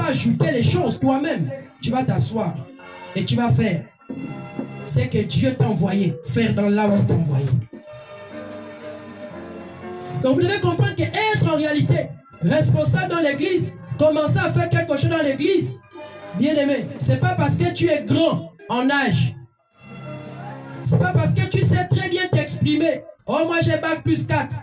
pas ajouter les choses toi-même. Tu vas t'asseoir et tu vas faire ce que Dieu t'a envoyé, faire dans là où il t'a envoyé. Donc vous devez comprendre qu'être en réalité responsable dans l'église, commencer à faire quelque chose dans l'église, bien aimé, c'est pas parce que tu es grand en âge. C'est pas parce que tu sais très bien t'exprimer. Oh, moi j'ai bac plus 4.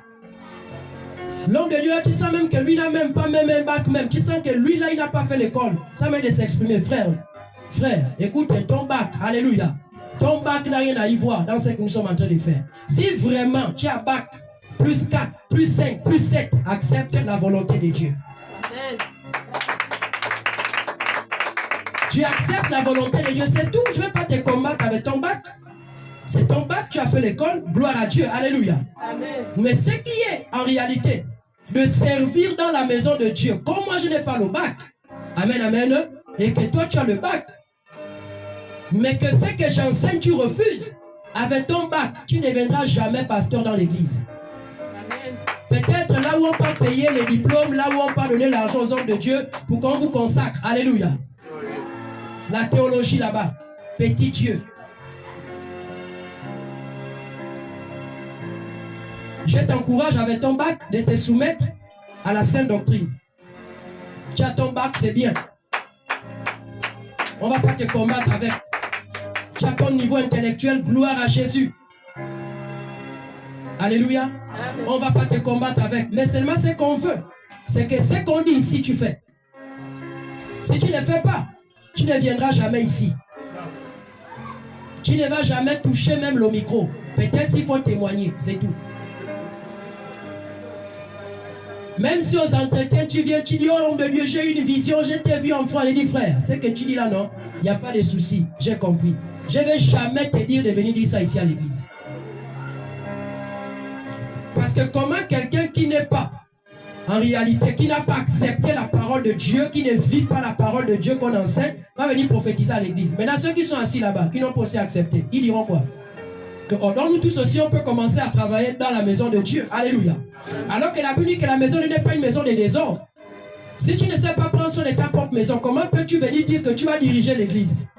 L'homme de Dieu, tu sens même que lui n'a même pas même un bac même. Tu sens que lui là, il n'a pas fait l'école. Ça m'aide de s'exprimer, frère. Frère, écoute, ton bac, alléluia. Ton bac n'a rien à y voir dans ce que nous sommes en train de faire. Si vraiment tu as bac plus 4, plus 5, plus 7, accepte la volonté de Dieu. Amen. Tu acceptes la volonté de Dieu, c'est tout. Je ne vais pas te combattre avec ton bac. C'est ton bac, tu as fait l'école, gloire à Dieu, alléluia. Amen. Mais ce qui est en réalité de servir dans la maison de Dieu, comme moi je n'ai pas le bac, amen, amen, et que toi tu as le bac, mais que ce que j'enseigne tu refuses, avec ton bac, tu ne deviendras jamais pasteur dans l'église. Peut-être là où on peut payer les diplômes, là où on peut donner l'argent aux hommes de Dieu pour qu'on vous consacre, alléluia. La théologie là-bas, petit Dieu. Je t'encourage avec ton bac de te soumettre à la sainte doctrine. Tu as ton bac, c'est bien. On ne va pas te combattre avec. Tu as ton niveau intellectuel, gloire à Jésus. Alléluia. Amen. On ne va pas te combattre avec. Mais seulement ce qu'on veut, c'est que ce qu'on dit ici, tu fais. Si tu ne le fais pas, tu ne viendras jamais ici. Tu ne vas jamais toucher même le micro. Peut-être s'il faut témoigner, c'est tout. Même si aux entretiens, tu viens, tu dis, oh homme de Dieu, j'ai une vision, je t'ai vu enfant. Il dit, frère, ce que tu dis là, non, il n'y a pas de souci, j'ai compris. Je ne vais jamais te dire de venir dire ça ici à l'église. Parce que comment quelqu'un qui n'est pas, en réalité, qui n'a pas accepté la parole de Dieu, qui ne vit pas la parole de Dieu qu'on enseigne, va venir prophétiser à l'église. Maintenant, ceux qui sont assis là-bas, qui n'ont pas aussi accepté, ils diront quoi? Que oh, donc nous tous aussi, on peut commencer à travailler dans la maison de Dieu. Alléluia. Alors que la Bible dit que la maison n'est pas une maison de désordre. Si tu ne sais pas prendre soin de ta propre maison, comment peux-tu venir dire que tu vas diriger l'église?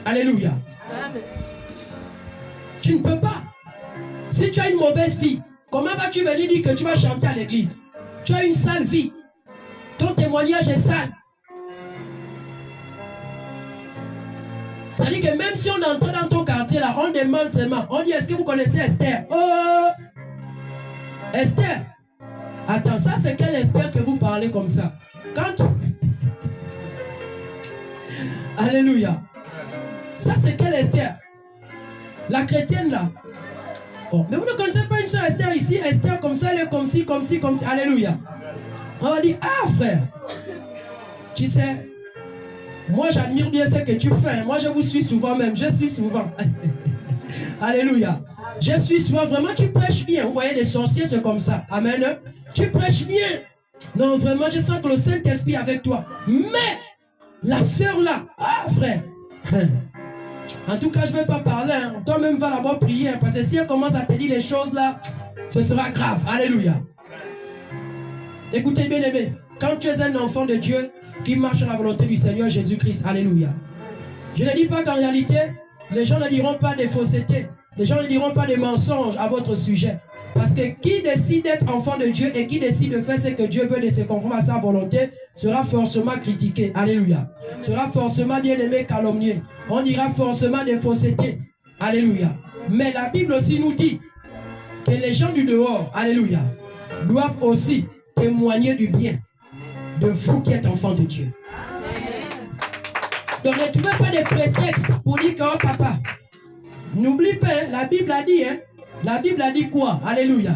Alléluia. Amen. Tu ne peux pas. Si tu as une mauvaise vie, comment vas-tu venir dire que tu vas chanter à l'église? Tu as une sale vie. Ton témoignage est sale. C'est-à-dire que même si on entre dans ton quartier là, on demande seulement, on dit, est-ce que vous connaissez Esther? Oh! Esther! Attends, ça c'est quelle Esther que vous parlez comme ça? Quand tu... Alléluia! Ça c'est quelle Esther? La chrétienne là? Oh, mais vous ne connaissez pas une seule Esther ici? Esther comme ça, elle est comme ci, comme ci, comme ci. Alléluia! On va dire, ah frère! Tu sais, moi j'admire bien ce que tu fais. Moi je vous suis souvent même. Je suis souvent. Alléluia. Je suis souvent. Vraiment tu prêches bien. Vous voyez les sorciers c'est comme ça. Amen. Tu prêches bien. Non vraiment je sens que le Saint-Esprit est avec toi. Mais la sœur là. Ah frère. En tout cas je ne vais pas parler. Hein. Toi-même va d'abord prier. Hein, parce que si elle commence à te dire les choses là, ce sera grave. Alléluia. Écoutez bien aimé. Quand tu es un enfant de Dieu qui marche à la volonté du Seigneur Jésus-Christ. Alléluia. Je ne dis pas qu'en réalité, les gens ne diront pas des faussetés. Les gens ne diront pas des mensonges à votre sujet. Parce que qui décide d'être enfant de Dieu et qui décide de faire ce que Dieu veut, de se conformer à sa volonté, sera forcément critiqué. Alléluia. Sera forcément bien aimé, calomnié. On dira forcément des faussetés. Alléluia. Mais la Bible aussi nous dit que les gens du dehors, alléluia, doivent aussi témoigner du bien de vous qui êtes enfants de Dieu. Donc ne trouvez pas de prétexte pour dire que oh papa, n'oublie pas, hein, la Bible a dit, hein, la Bible a dit quoi? Alléluia.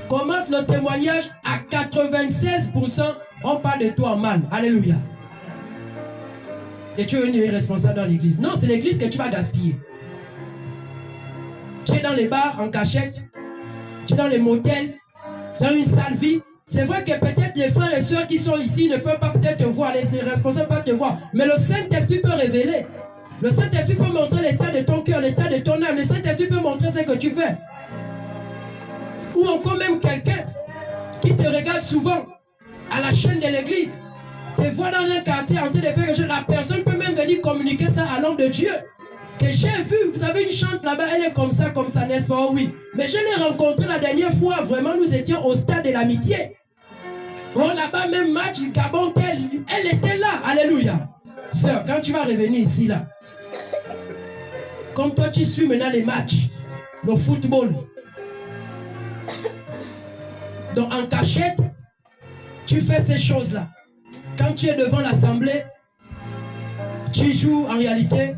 Comment le témoignage à 96%, on parle de toi en mal. Alléluia. Et tu es une responsable dans l'église. Non, c'est l'église que tu vas gaspiller. Tu es dans les bars en cachette, tu es dans les motels, tu as une sale vie. C'est vrai que peut-être les frères et sœurs qui sont ici ne peuvent pas peut-être te voir, les responsables ne peuvent pas te voir. Mais le Saint-Esprit peut révéler. Le Saint-Esprit peut montrer l'état de ton cœur, l'état de ton âme. Le Saint-Esprit peut montrer ce que tu fais. Ou encore même quelqu'un qui te regarde souvent à la chaîne de l'église. Tu vois dans un quartier en train de faire quelque chose, la personne peut même venir communiquer ça à l'homme de Dieu. Que j'ai vu, vous avez une chante là-bas, elle est comme ça, n'est-ce pas? Oh oui. Mais je l'ai rencontrée la dernière fois, vraiment, nous étions au stade de l'amitié. Oh là-bas, même match, Gabon, elle était là, alléluia. Sœur, quand tu vas revenir ici, là, comme toi, tu suis maintenant les matchs, le football. Donc, en cachette, tu fais ces choses-là. Quand tu es devant l'assemblée, tu joues en réalité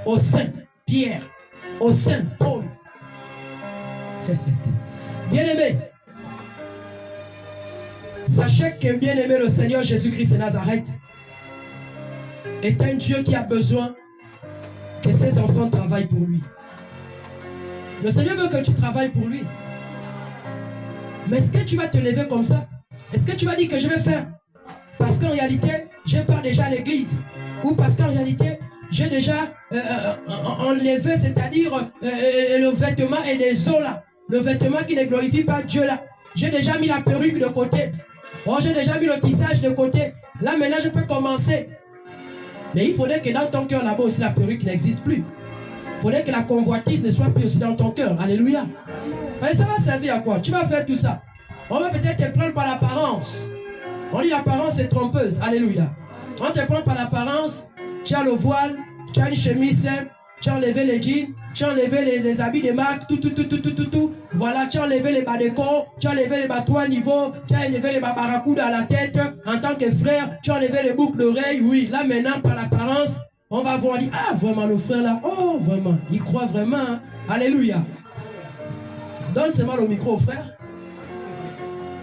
au Saint-Pierre, au Saint-Paul. Bien-aimé, sachez que bien-aimé, le Seigneur Jésus-Christ de Nazareth est un Dieu qui a besoin que ses enfants travaillent pour lui. Le Seigneur veut que tu travailles pour lui. Mais est-ce que tu vas te lever comme ça? Est-ce que tu vas dire que je vais faire? Parce qu'en réalité, je pars déjà à l'église. Ou parce qu'en réalité, j'ai déjà enlevé, c'est-à-dire le vêtement et des os là. Le vêtement qui ne glorifie pas Dieu là. J'ai déjà mis la perruque de côté. Oh, j'ai déjà mis le tissage de côté. Là maintenant, je peux commencer. Mais il faudrait que dans ton cœur là-bas aussi la perruque n'existe plus. Il faudrait que la convoitise ne soit plus aussi dans ton cœur. Alléluia. Et ça va servir à quoi? Tu vas faire tout ça. On va peut-être te prendre par l'apparence. On dit l'apparence est trompeuse. Alléluia. On te prend par l'apparence. Tu as le voile, tu as une chemise simple, tu as enlevé les jeans, tu as enlevé les habits de marque, tout. Voilà, tu as enlevé les bas de corps, tu as enlevé les bas 3 niveaux, tu as enlevé les bas barracuda à la tête. En tant que frère, tu as enlevé les boucles d'oreilles. Oui, là maintenant, par l'apparence, on va voir, dire, ah vraiment le frère là, oh vraiment, il croit vraiment. Hein? Alléluia. Donne seulement le micro au frère.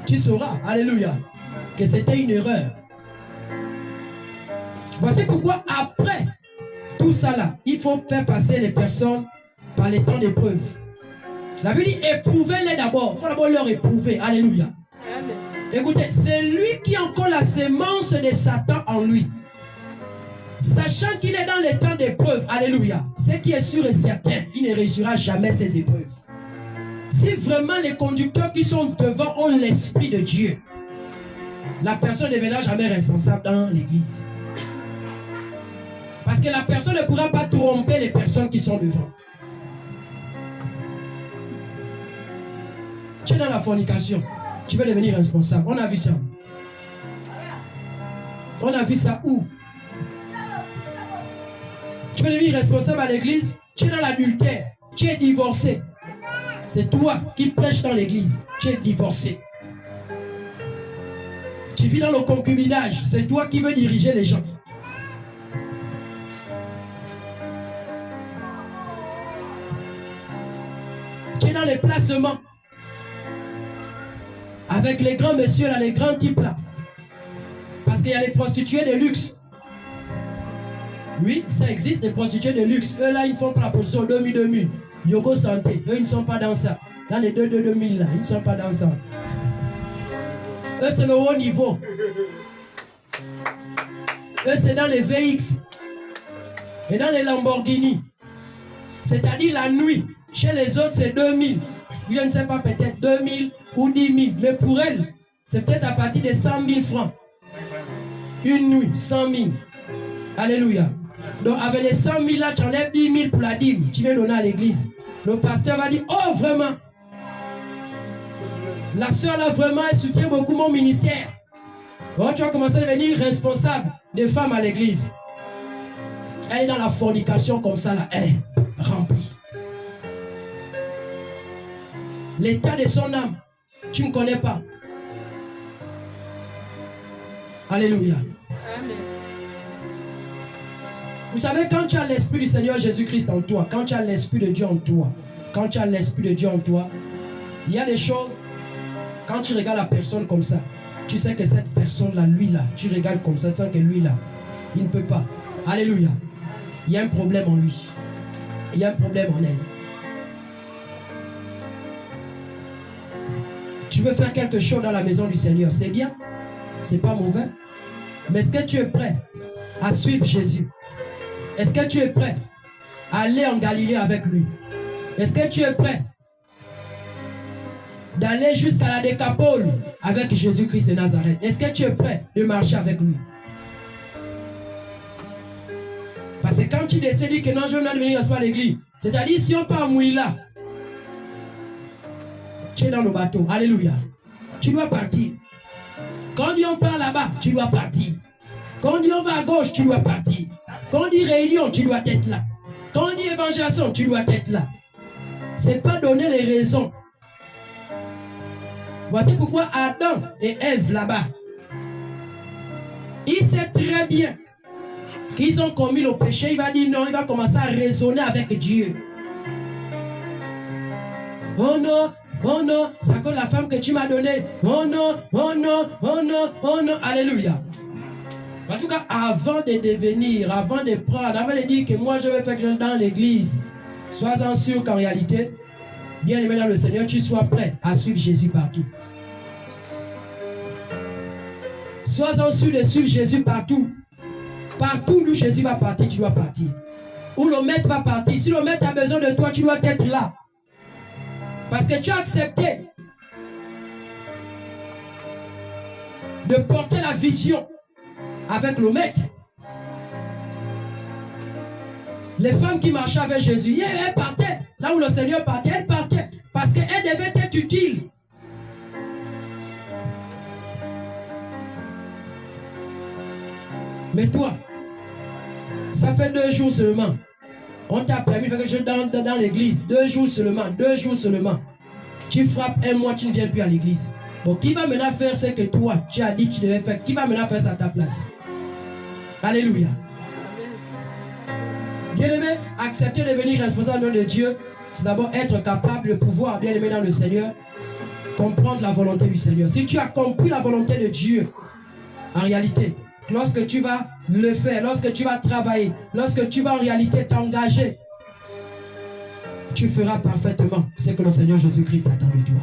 Tu sauras, alléluia, que c'était une erreur. Voici pourquoi après tout ça là, il faut faire passer les personnes par les temps d'épreuve. La Bible dit éprouvez-les d'abord. Il faut d'abord leur éprouver. Alléluia. Amen. Écoutez, c'est lui qui a encore la sémence de Satan en lui. Sachant qu'il est dans les temps d'épreuve, alléluia, ce qui est sûr et certain, il ne réussira jamais ces épreuves. Si vraiment les conducteurs qui sont devant ont l'esprit de Dieu, la personne ne deviendra jamais responsable dans l'église. Parce que la personne ne pourra pas tromper les personnes qui sont devant. Tu es dans la fornication, tu veux devenir responsable. On a vu ça. On a vu ça où? Tu veux devenir responsable à l'église, tu es dans l'adultère, tu es divorcé. C'est toi qui prêches dans l'église, tu es divorcé. Tu vis dans le concubinage, c'est toi qui veux diriger les gens. Tu es dans les placements. Avec les grands messieurs là, les grands types là. Parce qu'il y a les prostituées de luxe. Oui, ça existe, les prostituées de luxe. Eux là, ils ne font pas la position 2000. Yoko Santé, eux ils ne sont pas dans ça. Dans les 2000 là, ils ne sont pas dans ça. Eux c'est le haut niveau. Eux c'est dans les VX. Et dans les Lamborghini. C'est-à-dire la nuit. Chez les autres c'est 2000. Je ne sais pas, peut-être 2000 ou 10 000. Mais pour elle, c'est peut-être à partir de 100 000 francs. Une nuit, 100 000. Alléluia. Donc avec les 100 000 là, tu enlèves 10 000 pour la dîme. Tu viens donner à l'église. Le pasteur va dire, oh vraiment. La soeur là, vraiment, elle soutient beaucoup mon ministère. Oh, tu vas commencer à devenir responsable des femmes à l'église. Elle est dans la fornication comme ça là. Elle remplie. L'état de son âme, tu ne connais pas. Alléluia. Amen. Vous savez, quand tu as l'esprit du Seigneur Jésus-Christ en toi, quand tu as l'esprit de Dieu en toi, quand tu as l'esprit de Dieu en toi, il y a des choses, quand tu regardes la personne comme ça, tu sais que cette personne-là, lui là, tu regardes comme ça, tu sens que lui là, il ne peut pas. Alléluia. Il y a un problème en lui. Il y a un problème en elle. Tu veux faire quelque chose dans la maison du Seigneur, c'est bien, c'est pas mauvais. Mais est-ce que tu es prêt à suivre Jésus? Est-ce que tu es prêt à aller en Galilée avec lui? Est-ce que tu es prêt d'aller jusqu'à la Décapole avec Jésus-Christ de Nazareth. Est-ce que tu es prêt de marcher avec lui? Parce que quand tu décides que non, je veux venir à l'église, c'est-à-dire si on part à Mouila, tu es dans le bateau. Alléluia. Tu dois partir. Quand on dit on part là-bas, tu dois partir. Quand on dit on va à gauche, tu dois partir. Quand on dit réunion, tu dois être là. Quand on dit évangélisation, tu dois être là. Ce n'est pas donner les raisons. Voici pourquoi Adam et Ève là-bas, ils savent très bien qu'ils ont commis le péché. Il va dire non, il va commencer à raisonner avec Dieu. Oh non, oh non, c'est comme la femme que tu m'as donnée. Oh non, oh non, oh non, oh non. Alléluia. Parce que avant de devenir, avant de prendre, avant de dire que moi je vais faire quelque chose dans l'église, sois-en sûr qu'en réalité, bien aimé dans le Seigneur, tu sois prêt à suivre Jésus partout. Sois-en sûr de suivre Jésus partout. Partout où Jésus va partir, tu dois partir. Où le maître va partir, si le maître a besoin de toi, tu dois être là. Parce que tu as accepté de porter la vision avec le maître. Les femmes qui marchaient avec Jésus, elles partaient. Là où le Seigneur partait, elles partaient. Parce qu'elles devaient être utiles. Mais toi, ça fait 2 jours seulement. On t'a permis de faire quelque chose dans l'église. 2 jours seulement, 2 jours seulement. Tu frappes 1 mois, tu ne viens plus à l'église. Bon, qui va maintenant faire ce que toi, tu as dit que tu devais faire? Qui va maintenant faire ça à ta place? Alléluia. Bien-aimé, accepter de devenir responsable de Dieu, c'est d'abord être capable de pouvoir, bien-aimé dans le Seigneur, comprendre la volonté du Seigneur. Si tu as compris la volonté de Dieu, en réalité, lorsque tu vas le faire, lorsque tu vas travailler, lorsque tu vas en réalité t'engager, tu feras parfaitement ce que le Seigneur Jésus-Christ attend de toi.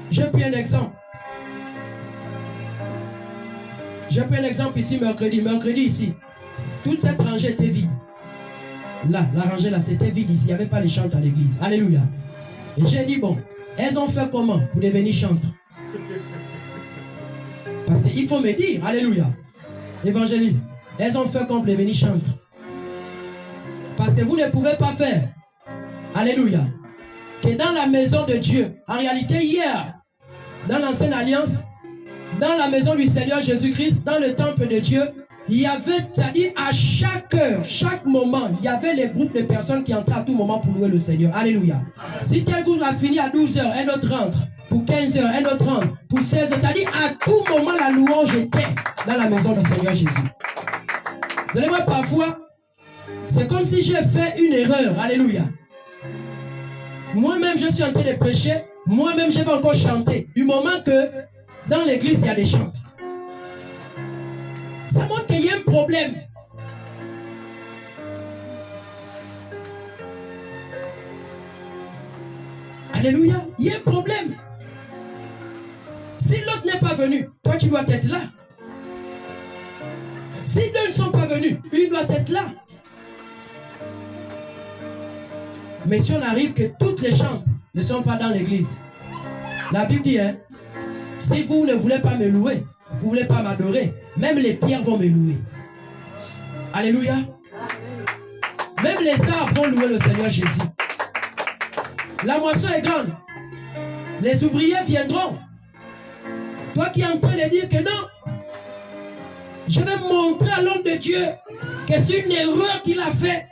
J'ai pris un exemple. J'ai pris un exemple ici, mercredi. Mercredi ici, toute cette rangée était vide. Là, la rangée là, c'était vide ici. Il n'y avait pas les chantres à l'église. Alléluia. Et j'ai dit, bon, elles ont fait comment pour devenir chantres? Parce qu'il faut me dire, alléluia, évangéliste, elles ont fait comment pour devenir chantres? Parce que vous ne pouvez pas faire, alléluia, que dans la maison de Dieu, en réalité hier, dans l'ancienne alliance, dans la maison du Seigneur Jésus-Christ, dans le temple de Dieu, il y avait, c'est-à-dire à chaque heure, chaque moment, il y avait les groupes de personnes qui entraient à tout moment pour louer le Seigneur. Alléluia. Si tel groupe a fini à 12 heures, un autre rentre. Pour 15 heures, un autre rentre. Pour 16 heures, c'est-à-dire à tout moment, la louange était dans la maison du Seigneur Jésus. Vous allez voir, parfois, c'est comme si j'ai fait une erreur. Alléluia. Moi-même, je suis en train de prêcher. Moi-même, je vais encore chanter. Du moment que dans l'église, il y a des chants. Ça montre qu'il y a un problème. Alléluia. Il y a un problème. Si l'autre n'est pas venu, toi tu dois être là. Si deux ne sont pas venus, une doit être là. Mais si on arrive que toutes les chants ne sont pas dans l'église, la Bible dit, hein, si vous ne voulez pas me louer, vous ne voulez pas m'adorer, même les pierres vont me louer. Alléluia. Même les arbres vont louer le Seigneur Jésus. La moisson est grande. Les ouvriers viendront. Toi qui es en train de dire que non, je vais montrer à l'homme de Dieu que c'est une erreur qu'il a fait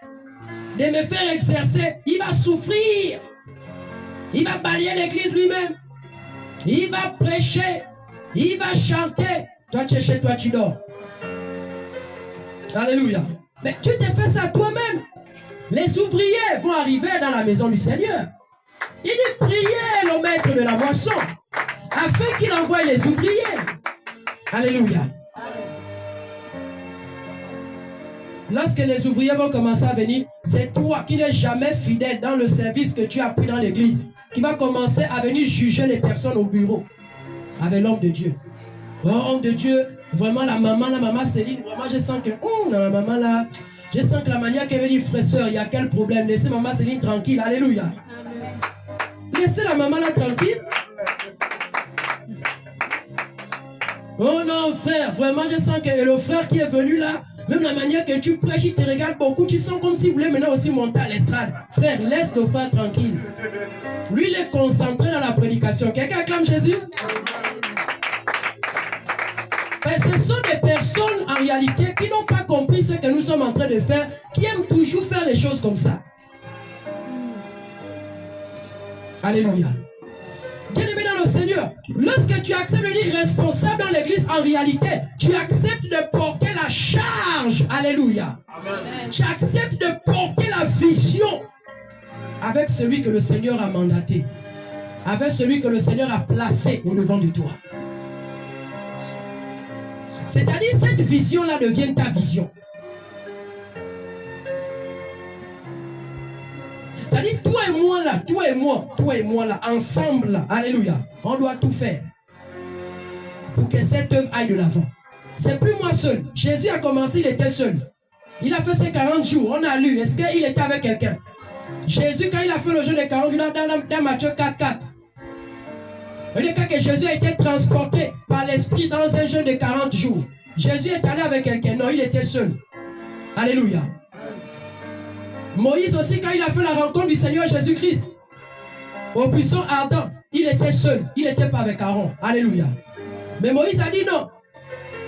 de me faire exercer. Il va souffrir. Il va balayer l'église lui-même. Il va prêcher. Il va chanter. Toi, tu es chez toi, tu dors. Alléluia. Mais tu t'es fait ça toi-même. Les ouvriers vont arriver dans la maison du Seigneur. Il dit priez le maître de la moisson afin qu'il envoie les ouvriers. Alléluia. Lorsque les ouvriers vont commencer à venir, c'est toi qui n'es jamais fidèle dans le service que tu as pris dans l'église qui va commencer à venir juger les personnes au bureau avec l'homme de Dieu. Oh, homme de Dieu, vraiment la maman Céline, vraiment je sens que la maman là, Je sens que la manière qu'elle veut dire, frère, soeur, il y a quel problème? Laissez maman Céline tranquille. Alléluia. Laissez la maman là tranquille. Oh non, frère, vraiment, je sens que le frère qui est venu là, même la manière que tu prêches, il te regarde beaucoup, tu sens comme s'il voulait maintenant aussi monter à l'estrade. Frère, laisse le frère tranquille. Lui, il est concentré dans la prédication. Quelqu'un acclame Jésus? Mais ce sont des personnes en réalité qui n'ont pas compris ce que nous sommes en train de faire, qui aiment toujours faire les choses comme ça. Alléluia. Bien-aimé dans le Seigneur, lorsque tu acceptes de dire responsable dans l'église, en réalité, tu acceptes de porter la charge. Alléluia. Amen. Tu acceptes de porter la vision avec celui que le Seigneur a mandaté, avec celui que le Seigneur a placé au devant de toi. C'est-à-dire, cette vision-là devient ta vision. C'est-à-dire, toi et moi là, ensemble là, alléluia, on doit tout faire pour que cette œuvre aille de l'avant. C'est plus moi seul. Jésus a commencé, il était seul. Il a fait ses 40 jours, on a lu, est-ce qu'il était avec quelqu'un? Jésus, quand il a fait le jeûne de 40 jours, dans Matthieu 4:4, il dit que Jésus a été transporté par l'Esprit dans un jeûne de 40 jours. Jésus est allé avec quelqu'un, non, il était seul. Alléluia. Moïse aussi, quand il a fait la rencontre du Seigneur Jésus-Christ au buisson ardent, il était seul, il n'était pas avec Aaron. Alléluia. Mais Moïse a dit non.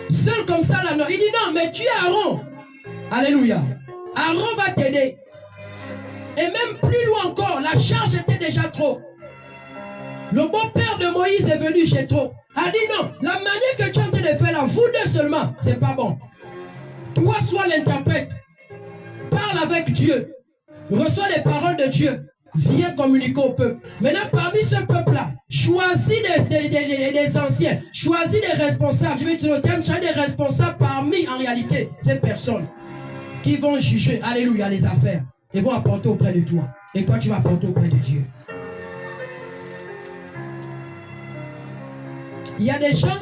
Seul comme ça là, non. Il dit non, mais tu es Aaron. Alléluia. Aaron va t'aider. Et même plus loin encore, la charge était déjà trop. Le beau-père de Moïse est venu chez toi. A dit non, la manière que tu es en train de faire là, vous deux seulement, c'est pas bon. Toi, sois l'interprète. Parle avec Dieu. Reçois les paroles de Dieu. Viens communiquer au peuple. Maintenant, parmi ce peuple-là, choisis des anciens. Choisis des responsables. Je vais dire le terme, choisis des responsables parmi, en réalité, ces personnes qui vont juger, alléluia, les affaires. Et vont apporter auprès de toi. Et toi, tu vas apporter auprès de Dieu. Il y a des gens,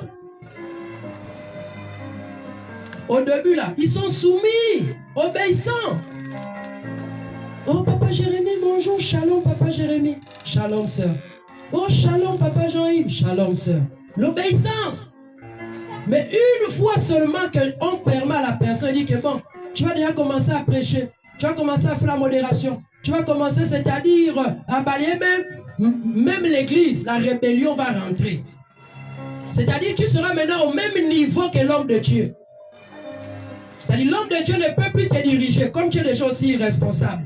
au début là, ils sont soumis, obéissants. Oh, papa Jérémie, bonjour. Shalom, papa Jérémie. Shalom, sœur. Oh, shalom, papa Jean-Yves. Shalom, sœur. L'obéissance. Mais une fois seulement qu'on permet à la personne de dire que bon, tu vas déjà commencer à prêcher. Tu vas commencer à faire la modération. Tu vas commencer, c'est-à-dire, à balayer même l'église. La rébellion va rentrer. C'est-à-dire, tu seras maintenant au même niveau que l'homme de Dieu. C'est-à-dire, l'homme de Dieu ne peut plus te diriger, comme tu es déjà aussi irresponsable.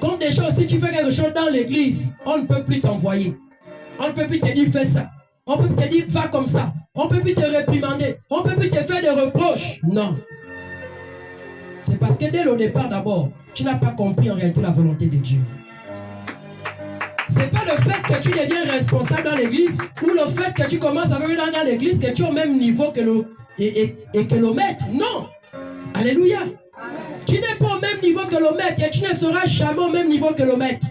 Comme déjà aussi tu fais quelque chose dans l'église, on ne peut plus t'envoyer. On ne peut plus te dire fais ça. On peut plus te dire va comme ça. On ne peut plus te réprimander. On ne peut plus te faire des reproches. Non. C'est parce que dès le départ d'abord, tu n'as pas compris en réalité la volonté de Dieu. C'est pas le fait que tu deviens responsable dans l'église ou le fait que tu commences à venir dans l'église que tu es au même niveau que le maître. Non. Alléluia. Tu n'es pas au même niveau que le maître et tu ne seras jamais au même niveau que le maître.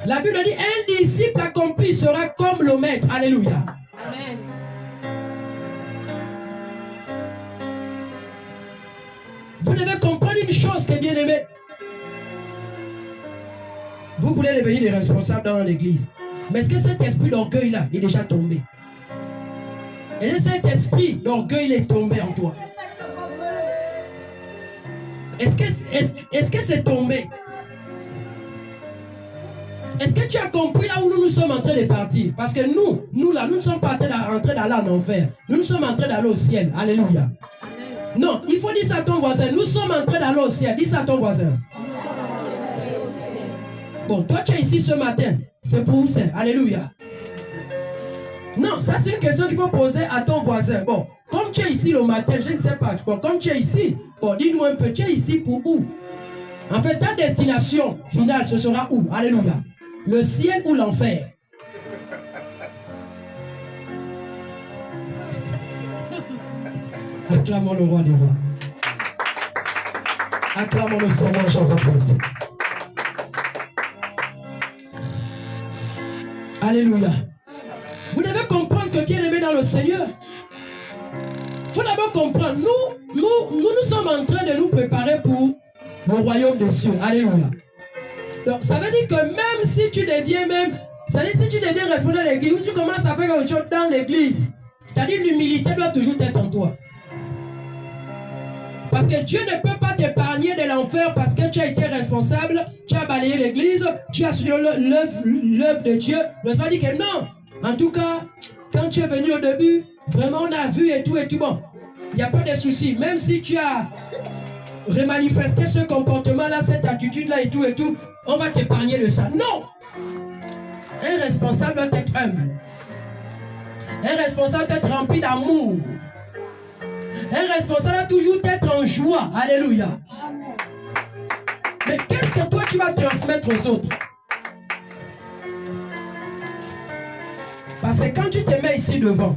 La Bible dit un disciple accompli sera comme le maître. Alléluia. Amen. Vous devez comprendre une chose qui est bien aimée. Vous voulez devenir des responsables dans l'église. Mais est-ce que cet esprit d'orgueil-là est déjà tombé? Est-ce que cet esprit d'orgueil est tombé en toi? Est-ce que c'est tombé? Est-ce que tu as compris là où nous sommes en train de partir? Parce que nous là, nous ne sommes pas en train d'aller en enfer. Nous sommes en train d'aller au ciel. Alléluia. Non, il faut dire ça à ton voisin. Nous sommes en train d'aller au ciel. Dis ça à ton voisin. Bon, toi tu es ici ce matin. C'est pour ça. Alléluia. Non, ça c'est une question qu'il faut poser à ton voisin. Bon, comme tu es ici le matin, je ne sais pas. Bon, comme tu es ici, bon, dis-nous un peu, tu es ici pour où? En fait, ta destination finale, ce sera où? Alléluia. Le ciel ou l'enfer? Acclamons le roi des rois. Acclamons le Seigneur Jésus-Christ. Alléluia. Vous devez comprendre que bien aimé dans le Seigneur, il faut d'abord comprendre, nous sommes en train de nous préparer pour le royaume des cieux. Alléluia. Donc, ça veut dire que même si tu deviens responsable de l'église, ou tu commences à faire quelque chose dans l'église, c'est-à-dire l'humilité doit toujours être en toi. Parce que Dieu ne peut pas t'épargner de l'enfer parce que tu as été responsable, tu as balayé l'église, tu as suivi l'œuvre de Dieu. Le Seigneur dit que non. En tout cas, quand tu es venu au début, vraiment on a vu et tout bon. Il n'y a pas de souci. Même si tu as remanifesté ce comportement-là, cette attitude-là et tout, on va t'épargner de ça. Non! Un responsable doit être humble. Un responsable doit être rempli d'amour. Un responsable doit toujours être en joie. Alléluia. Mais qu'est-ce que toi tu vas transmettre aux autres? Parce que quand tu te mets ici devant,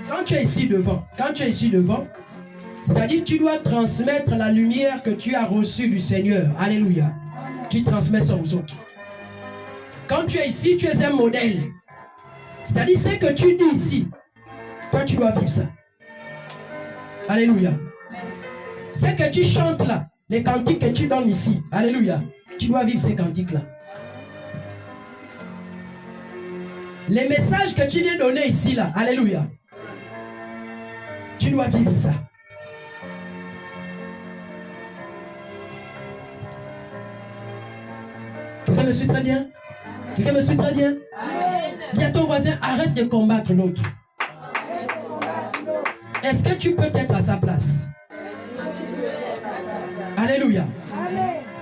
quand tu es ici devant, c'est-à-dire tu dois transmettre la lumière que tu as reçue du Seigneur. Alléluia. Tu transmets ça aux autres. Quand tu es ici, tu es un modèle. C'est-à-dire ce que tu dis ici, toi tu dois vivre ça. Alléluia. Ce que tu chantes là, les cantiques que tu donnes ici, alléluia, tu dois vivre ces cantiques-là. Les messages que tu viens donner ici là, alléluia, tu dois vivre ça. Quelqu'un me suit très bien? Quelqu'un me suit très bien? Dis à ton voisin, arrête de combattre l'autre. Est-ce que tu peux être à sa place? Alléluia.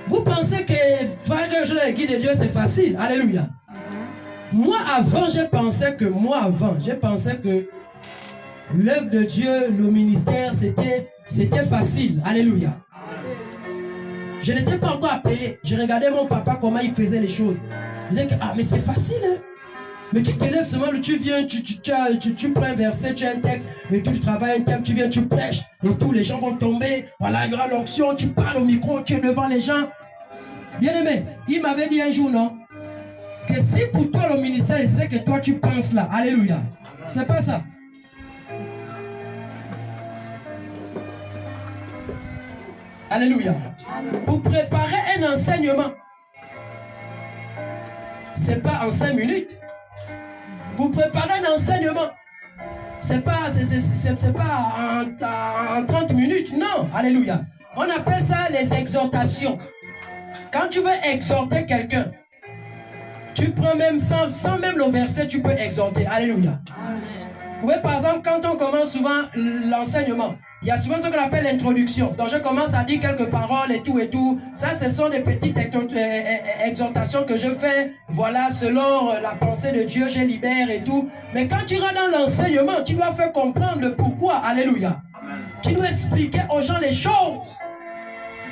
Vous pensez que faire que je le guide de Dieu c'est facile? Alléluia. Moi avant, j'ai pensé que l'œuvre de Dieu, le ministère, c'était facile. Alléluia. Je n'étais pas encore appelé. Je regardais mon papa comment il faisait les choses. Je disais que mais c'est facile hein. Mais tu te lèves seulement, tu viens, tu prends un verset, tu as un texte, et tu travailles un thème, tu viens, tu prêches, et tous les gens vont tomber, voilà, il y aura l'onction, tu parles au micro, tu es devant les gens. Bien aimé, il m'avait dit un jour, non, que si pour toi le ministère, c'est que toi tu penses là, alléluia, c'est pas ça. Alléluia. Pour préparer un enseignement, c'est pas en 5 minutes. Pour préparer un enseignement, c'est pas en 30 minutes, non, alléluia. On appelle ça les exhortations. Quand tu veux exhorter quelqu'un, tu prends même sans même le verset, tu peux exhorter, alléluia. Vous voyez, par exemple, quand on commence souvent l'enseignement, il y a souvent ce qu'on appelle l'introduction. Donc je commence à dire quelques paroles et tout. Ça, ce sont des petites exhortations que je fais. Voilà, selon la pensée de Dieu, je libère et tout. Mais quand tu rentres dans l'enseignement, tu dois faire comprendre le pourquoi. Alléluia. Tu dois expliquer aux gens les choses.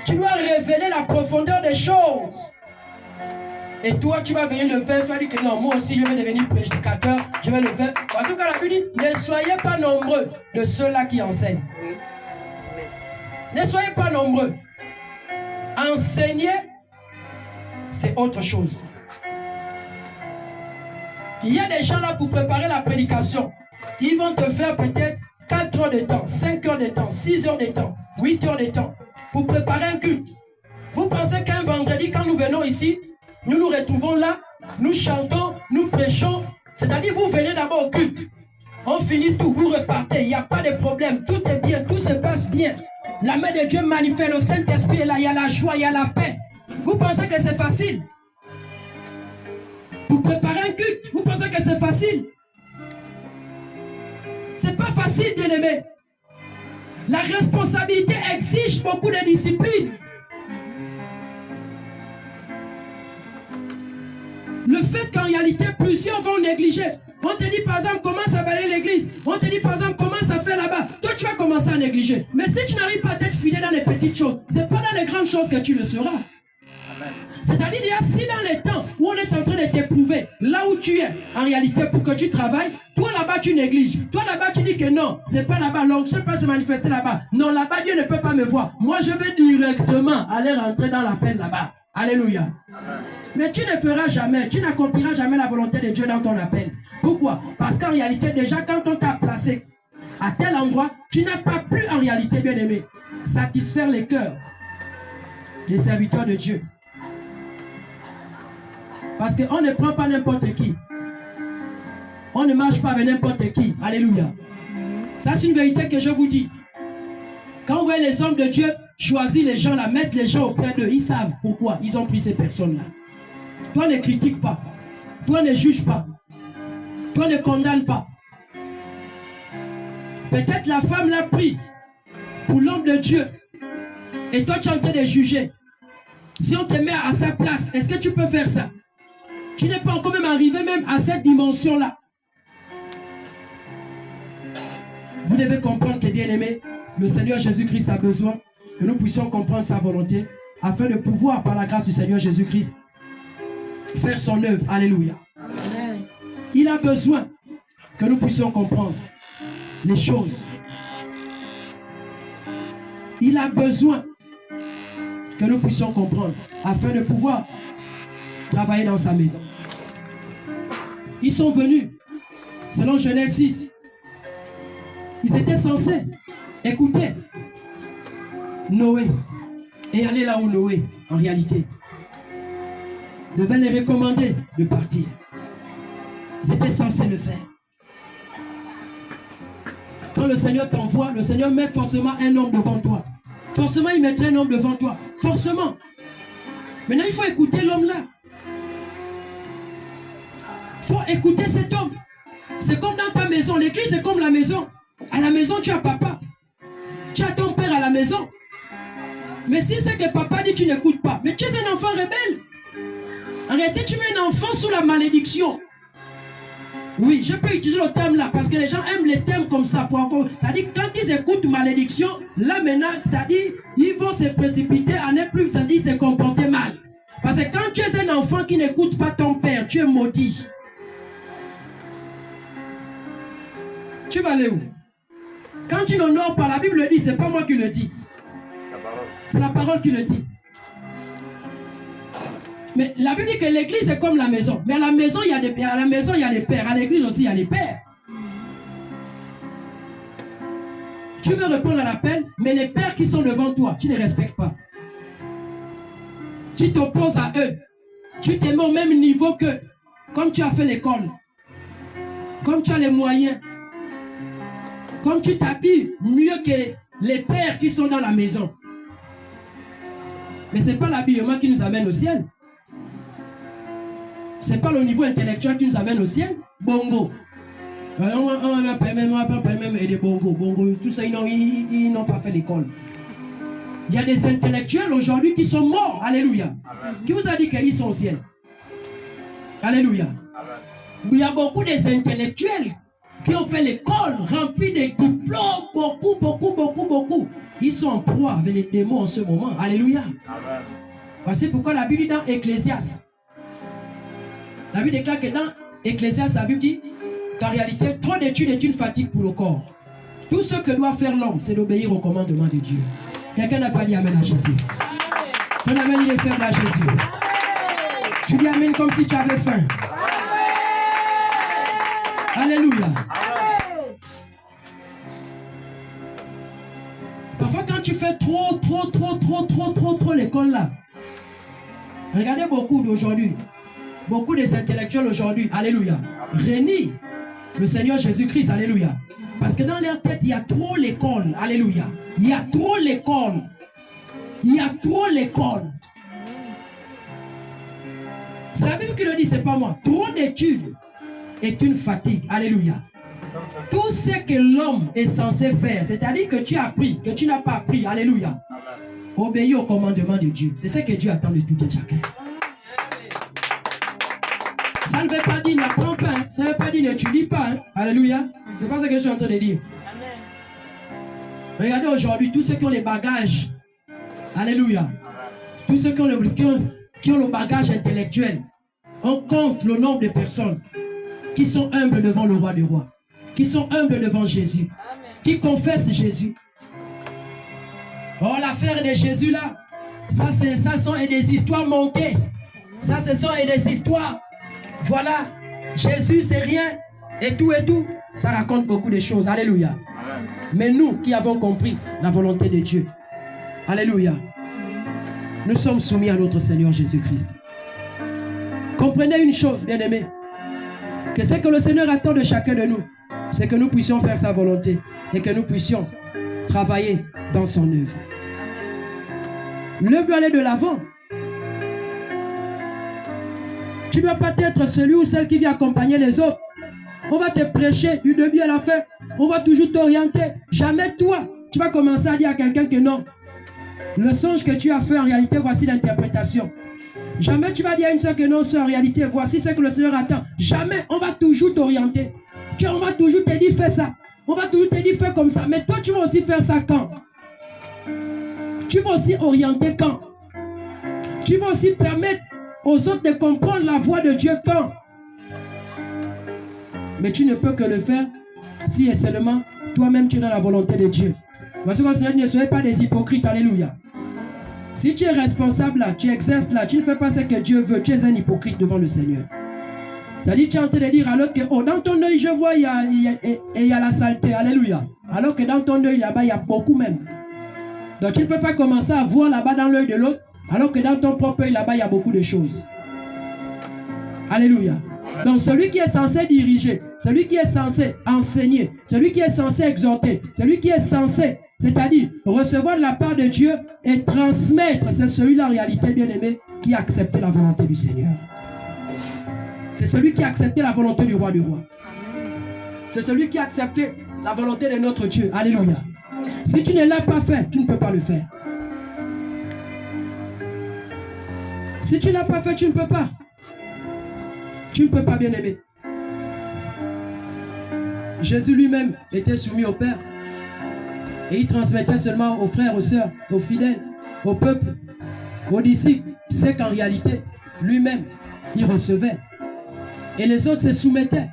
Tu dois révéler la profondeur des choses. Et toi, tu vas venir le faire. Tu vas dire que non, moi aussi, je vais devenir prédicateur. Je vais le faire. Parce que quand la Bible dit, ne soyez pas nombreux de ceux-là qui enseignent. Ne soyez pas nombreux. Enseigner, c'est autre chose. Il y a des gens là pour préparer la prédication. Ils vont te faire peut-être 4 heures de temps, 5 heures de temps, 6 heures de temps, 8 heures de temps pour préparer un culte. Vous pensez qu'un vendredi, quand nous venons ici, nous nous retrouvons là, nous chantons, nous prêchons. C'est-à-dire, vous venez d'abord au culte. On finit tout, vous repartez, il n'y a pas de problème. Tout est bien, tout se passe bien. La main de Dieu manifeste, le Saint-Esprit est là, il y a la joie, il y a la paix. Vous pensez que c'est facile? Pour préparer un culte, vous pensez que c'est facile? C'est pas facile, bien-aimé. La responsabilité exige beaucoup de discipline. Le fait qu'en réalité, plusieurs vont négliger. On te dit par exemple, commence à balayer l'église. On te dit par exemple, commence à faire là-bas. Toi, tu vas commencer à négliger. Mais si tu n'arrives pas à être fidèle dans les petites choses, c'est pas dans les grandes choses que tu le seras. C'est-à-dire, il y a si dans les temps où on est en train de t'éprouver, là où tu es, en réalité, pour que tu travailles, toi là-bas, tu négliges. Toi là-bas, tu dis que non, c'est pas là-bas, l'onction ne peut pas se manifester là-bas. Non, là-bas, Dieu ne peut pas me voir. Moi, je vais directement aller rentrer dans l'appel là-bas. Alléluia. Mais tu ne feras jamais, tu n'accompliras jamais la volonté de Dieu dans ton appel. Pourquoi? Parce qu'en réalité, déjà, quand on t'a placé à tel endroit, tu n'as pas pu en réalité, bien aimé, satisfaire les cœurs des serviteurs de Dieu. Parce qu'on ne prend pas n'importe qui. On ne marche pas avec n'importe qui. Alléluia. Ça, c'est une vérité que je vous dis. Quand vous voyez les hommes de Dieu choisir les gens là, mettre les gens auprès d'eux, ils savent pourquoi ils ont pris ces personnes-là. Toi, ne critique pas. Toi, ne juge pas. Toi, ne condamne pas. Peut-être la femme l'a pris pour l'homme de Dieu. Et toi, tu es en train de juger. Si on te met à sa place, est-ce que tu peux faire ça? Tu n'es pas encore même arrivé même à cette dimension-là. Vous devez comprendre que, bien aimé, le Seigneur Jésus-Christ a besoin que nous puissions comprendre sa volonté afin de pouvoir, par la grâce du Seigneur Jésus-Christ, faire son œuvre. Alléluia. Amen. Il a besoin que nous puissions comprendre les choses. Il a besoin que nous puissions comprendre afin de pouvoir travailler dans sa maison. Ils sont venus, selon Genèse 6, ils étaient censés écouter Noé et aller là où Noé, en réalité, devait les recommander de partir. Ils étaient censés le faire. Quand le Seigneur t'envoie, le Seigneur met forcément un homme devant toi. Forcément, il mettra un homme devant toi. Forcément. Maintenant, il faut écouter l'homme-là. Il faut écouter cet homme. C'est comme dans ta maison. L'église est comme la maison. À la maison, tu as papa. Tu as ton père à la maison. Mais si c'est que papa dit que tu n'écoutes pas, mais tu es un enfant rebelle. En réalité, tu mets un enfant sous la malédiction. Oui, je peux utiliser le terme là, parce que les gens aiment les termes comme ça. C'est-à-dire, quand ils écoutent malédiction, là maintenant, c'est-à-dire, ils vont se précipiter à ne plus, c'est-à-dire, se comporter mal. Parce que quand tu es un enfant qui n'écoute pas ton père, tu es maudit. Tu vas aller où? Quand tu n'honores pas, la Bible le dit, c'est pas moi qui le dis. C'est la parole qui le dit. Mais la Bible dit que l'église est comme la maison. Mais à la maison, il y a des pères. À la maison, il y a les pères. À l'église aussi, il y a les pères. Tu veux répondre à l'appel, mais les pères qui sont devant toi, tu ne les respectes pas. Tu t'opposes à eux. Tu te mets au même niveau qu'eux. Comme tu as fait l'école. Comme tu as les moyens. Comme tu t'habilles mieux que les pères qui sont dans la maison. Mais ce n'est pas l'habillement qui nous amène au ciel. Ce n'est pas le niveau intellectuel qui nous amène au ciel. Bongo. Et des bongo. Bongo. Tout ça, ils n'ont pas fait l'école. Il y a des intellectuels aujourd'hui qui sont morts. Alléluia. Amen. Qui vous a dit qu'ils sont au ciel? Alléluia. Amen. Il y a beaucoup d'intellectuels qui ont fait l'école, remplis de diplômes, beaucoup. Ils sont en proie avec les démons en ce moment. Alléluia. Amen. Voici pourquoi la Bible dit dans Ecclésiaste. La Bible déclare que dans Ecclésiaste, la Bible dit qu'en réalité, trop d'études est une fatigue pour le corps. Tout ce que doit faire l'homme, c'est d'obéir au commandement de Dieu. Quelqu'un n'a pas dit Amen à Jésus. Ton Amen, il est faible à Jésus. Tu dis Amen comme si tu avais faim. Alléluia. Parfois, quand tu fais trop l'école là, regardez beaucoup d'aujourd'hui, beaucoup des intellectuels aujourd'hui, alléluia, réunissent le Seigneur Jésus-Christ, alléluia. Parce que dans leur tête, il y a trop l'école, alléluia. Il y a trop l'école. Il y a trop l'école. C'est la Bible qui le dit, c'est pas moi. Trop d'études est une fatigue, alléluia. Tout ce que l'homme est censé faire, c'est-à-dire que tu as appris, que tu n'as pas appris, alléluia. Obéis au commandement de Dieu. C'est ce que Dieu attend de tout et chacun. Ça ne veut pas dire n'apprends pas, hein. Ça ne veut pas dire n'étudie pas, hein. Alléluia. C'est pas ce que je suis en train de dire. Amen. Regardez aujourd'hui, tous ceux qui ont les bagages, alléluia, tous ceux qui ont le bagage intellectuel, on compte le nombre de personnes qui sont humbles devant le roi des rois, qui sont humbles devant Jésus, amen, qui confessent Jésus. Oh, l'affaire de Jésus là, ça sont des histoires montées. Ça, ce sont des histoires. Voilà, Jésus c'est rien. Et tout, ça raconte beaucoup de choses. Alléluia. Amen. Mais nous qui avons compris la volonté de Dieu, alléluia, nous sommes soumis à notre Seigneur Jésus-Christ. Comprenez une chose, bien-aimés, que ce que le Seigneur attend de chacun de nous, c'est que nous puissions faire sa volonté et que nous puissions travailler dans son œuvre. L'œuvre doit aller de l'avant. Tu ne dois pas être celui ou celle qui vient accompagner les autres. On va te prêcher du début à la fin. On va toujours t'orienter. Jamais toi, tu vas commencer à dire à quelqu'un que non. Le songe que tu as fait, en réalité, voici l'interprétation. Jamais tu vas dire à une soeur que non, c'est en réalité, voici ce que le Seigneur attend. Jamais, on va toujours t'orienter. On va toujours te dire, fais ça. On va toujours te dire, fais comme ça. Mais toi, tu vas aussi faire ça quand? Tu vas aussi orienter quand? Tu vas aussi permettre aux autres de comprendre la voix de Dieu quand? Mais tu ne peux que le faire si et seulement toi-même tu es dans la volonté de Dieu. Parce que le Seigneur, ne soyez pas des hypocrites. Alléluia. Si tu es responsable là, tu exerces là, tu ne fais pas ce que Dieu veut, tu es un hypocrite devant le Seigneur. C'est-à-dire, tu es en train de dire à l'autre que oh, dans ton œil, je vois, il y a la saleté. Alléluia. Alors que dans ton œil, là-bas, il y a beaucoup même. Donc, tu ne peux pas commencer à voir là-bas dans l'œil de l'autre, alors que dans ton propre œil, là-bas, il y a beaucoup de choses. Alléluia. Donc, celui qui est censé diriger, celui qui est censé enseigner, celui qui est censé exhorter, celui qui est censé, c'est-à-dire recevoir de la part de Dieu et transmettre, c'est celui-là en réalité, bien-aimé, qui a accepté la volonté du Seigneur. C'est celui qui a accepté la volonté du roi du roi. C'est celui qui a accepté la volonté de notre Dieu. Alléluia. Si tu ne l'as pas fait, tu ne peux pas le faire. Si tu ne l'as pas fait, tu ne peux pas. Tu ne peux pas, bien aimer. Jésus lui-même était soumis au Père. Et il transmettait seulement aux frères, aux sœurs, aux fidèles, au peuple, aux disciples. C'est qu'en réalité, lui-même, il recevait. Et les autres se soumettaient.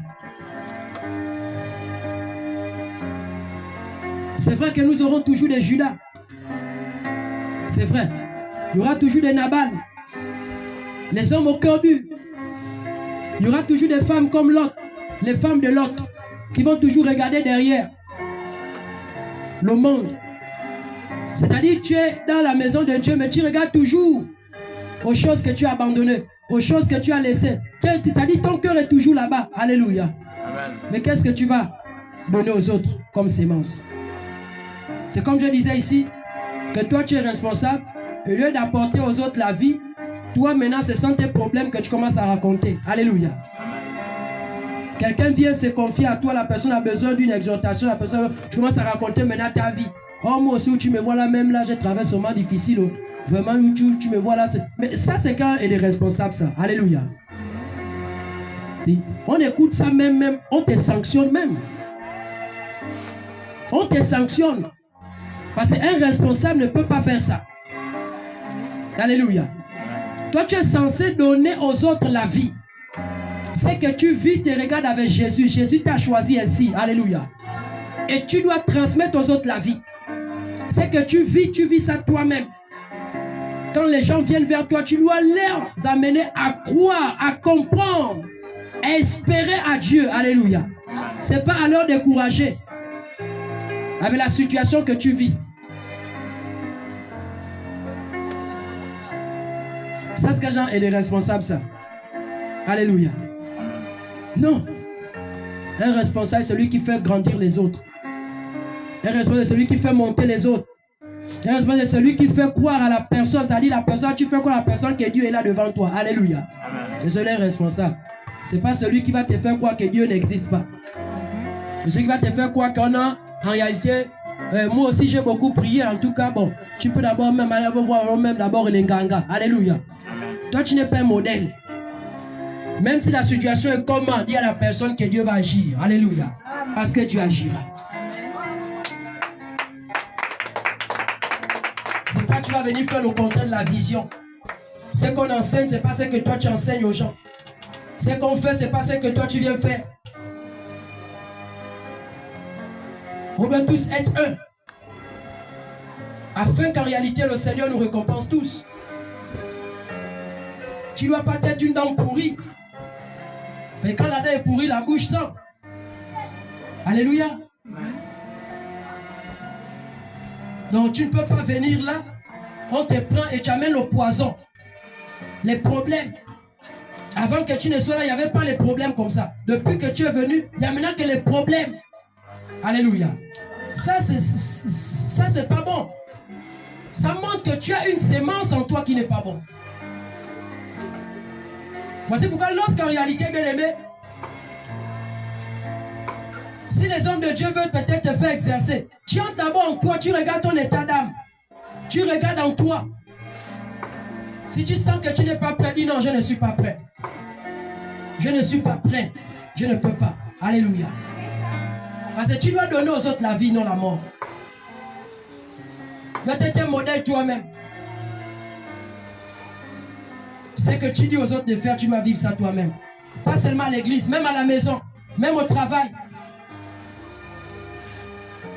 C'est vrai que nous aurons toujours des Judas. C'est vrai. Il y aura toujours des Nabal. Les hommes au cœur dur. Il y aura toujours des femmes comme l'autre. Les femmes de l'autre. Qui vont toujours regarder derrière. Le monde. C'est-à-dire que tu es dans la maison de Dieu, mais tu regardes toujours aux choses que tu as abandonnées, aux choses que tu as laissées. C'est-à-dire ton cœur est toujours là-bas. Alléluia. Amen. Mais qu'est-ce que tu vas donner aux autres comme sémence? C'est comme je disais ici, que toi tu es responsable. Au lieu d'apporter aux autres la vie, toi maintenant ce sont tes problèmes que tu commences à raconter. Alléluia. Quelqu'un vient se confier à toi, la personne a besoin d'une exhortation, la personne, tu commences à raconter maintenant ta vie. Oh, moi aussi, où tu me vois là, même là, j'ai traversé un moment difficile. Oh. Vraiment, où tu me vois là. Mais ça, c'est quand il est responsable, ça. Alléluia. On écoute ça même, on te sanctionne même. On te sanctionne. Parce qu'un responsable ne peut pas faire ça. Alléluia. Toi, tu es censé donner aux autres la vie. C'est que tu vis, tu regardes avec Jésus. Jésus t'a choisi ainsi. Alléluia. Et tu dois transmettre aux autres la vie. C'est que tu vis ça toi-même. Quand les gens viennent vers toi, tu dois les amener à croire, à comprendre, à espérer à Dieu. Alléluia. Ce n'est pas à leur décourager avec la situation que tu vis. Ça, c'est que Jean est le responsable, ça. Alléluia. Non. Un responsable, c'est celui qui fait grandir les autres. Un responsable, c'est celui qui fait monter les autres. Un responsable, c'est celui qui fait croire à la personne. C'est-à-dire la personne, tu fais croire à la personne que Dieu est là devant toi. Alléluia. C'est celui un responsable. Ce n'est pas celui qui va te faire croire que Dieu n'existe pas. C'est celui qui va te faire croire qu'on a, en réalité, moi aussi j'ai beaucoup prié. En tout cas, bon, tu peux d'abord même aller voir même d'abord les Nganga. Alléluia. Toi, tu n'es pas un modèle. Même si la situation est comment, dis à la personne que Dieu va agir. Alléluia. Parce que Dieu agira. C'est pas que tu vas venir faire le contraire de la vision. Ce qu'on enseigne, c'est pas ce que toi tu enseignes aux gens. Ce qu'on fait, c'est pas ce que toi tu viens faire. On doit tous être un. Afin qu'en réalité le Seigneur nous récompense tous. Tu ne dois pas être une dent pourrie. Mais quand la dent est pourrie, la bouche sent. Alléluia. Donc tu ne peux pas venir là, on te prend et tu amènes le poison, les problèmes. Avant que tu ne sois là, il n'y avait pas les problèmes comme ça. Depuis que tu es venu, il y a maintenant que les problèmes. Alléluia. Ça, c'est pas bon. Ça montre que tu as une sémence en toi qui n'est pas bon. Voici pourquoi lorsqu'en réalité, bien aimé, si les hommes de Dieu veulent peut-être te faire exercer, tu entres d'abord en toi, tu regardes ton état d'âme. Tu regardes en toi. Si tu sens que tu n'es pas prêt, dis non, je ne suis pas prêt. Je ne suis pas prêt. Je ne peux pas. Alléluia. Parce que tu dois donner aux autres la vie, non la mort. Tu dois être un modèle toi-même. Ce que tu dis aux autres de faire, tu dois vivre ça toi-même. Pas seulement à l'église, même à la maison, même au travail.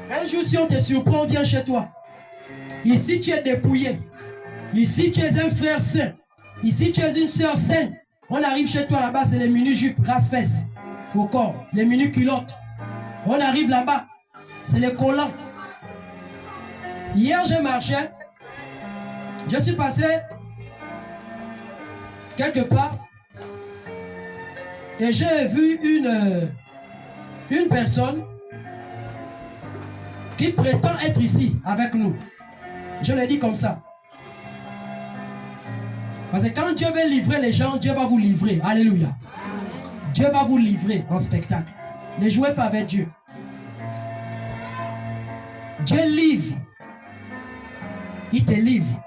Un jour, si on te surprend, on vient chez toi. Ici, tu es dépouillé. Ici, tu es un frère saint. Ici, tu es une soeur sainte. On arrive chez toi là-bas, c'est les mini-jupes, rasse-fesses au corps, les mini-culottes. On arrive là-bas, c'est les collants. Hier, j'ai marché. Je suis passé quelque part et j'ai vu une personne qui prétend être ici avec nous. Je le dis comme ça. Parce que quand Dieu veut livrer les gens, Dieu va vous livrer. Alléluia. Dieu va vous livrer en spectacle. Ne jouez pas avec Dieu. Dieu livre. Il te livre.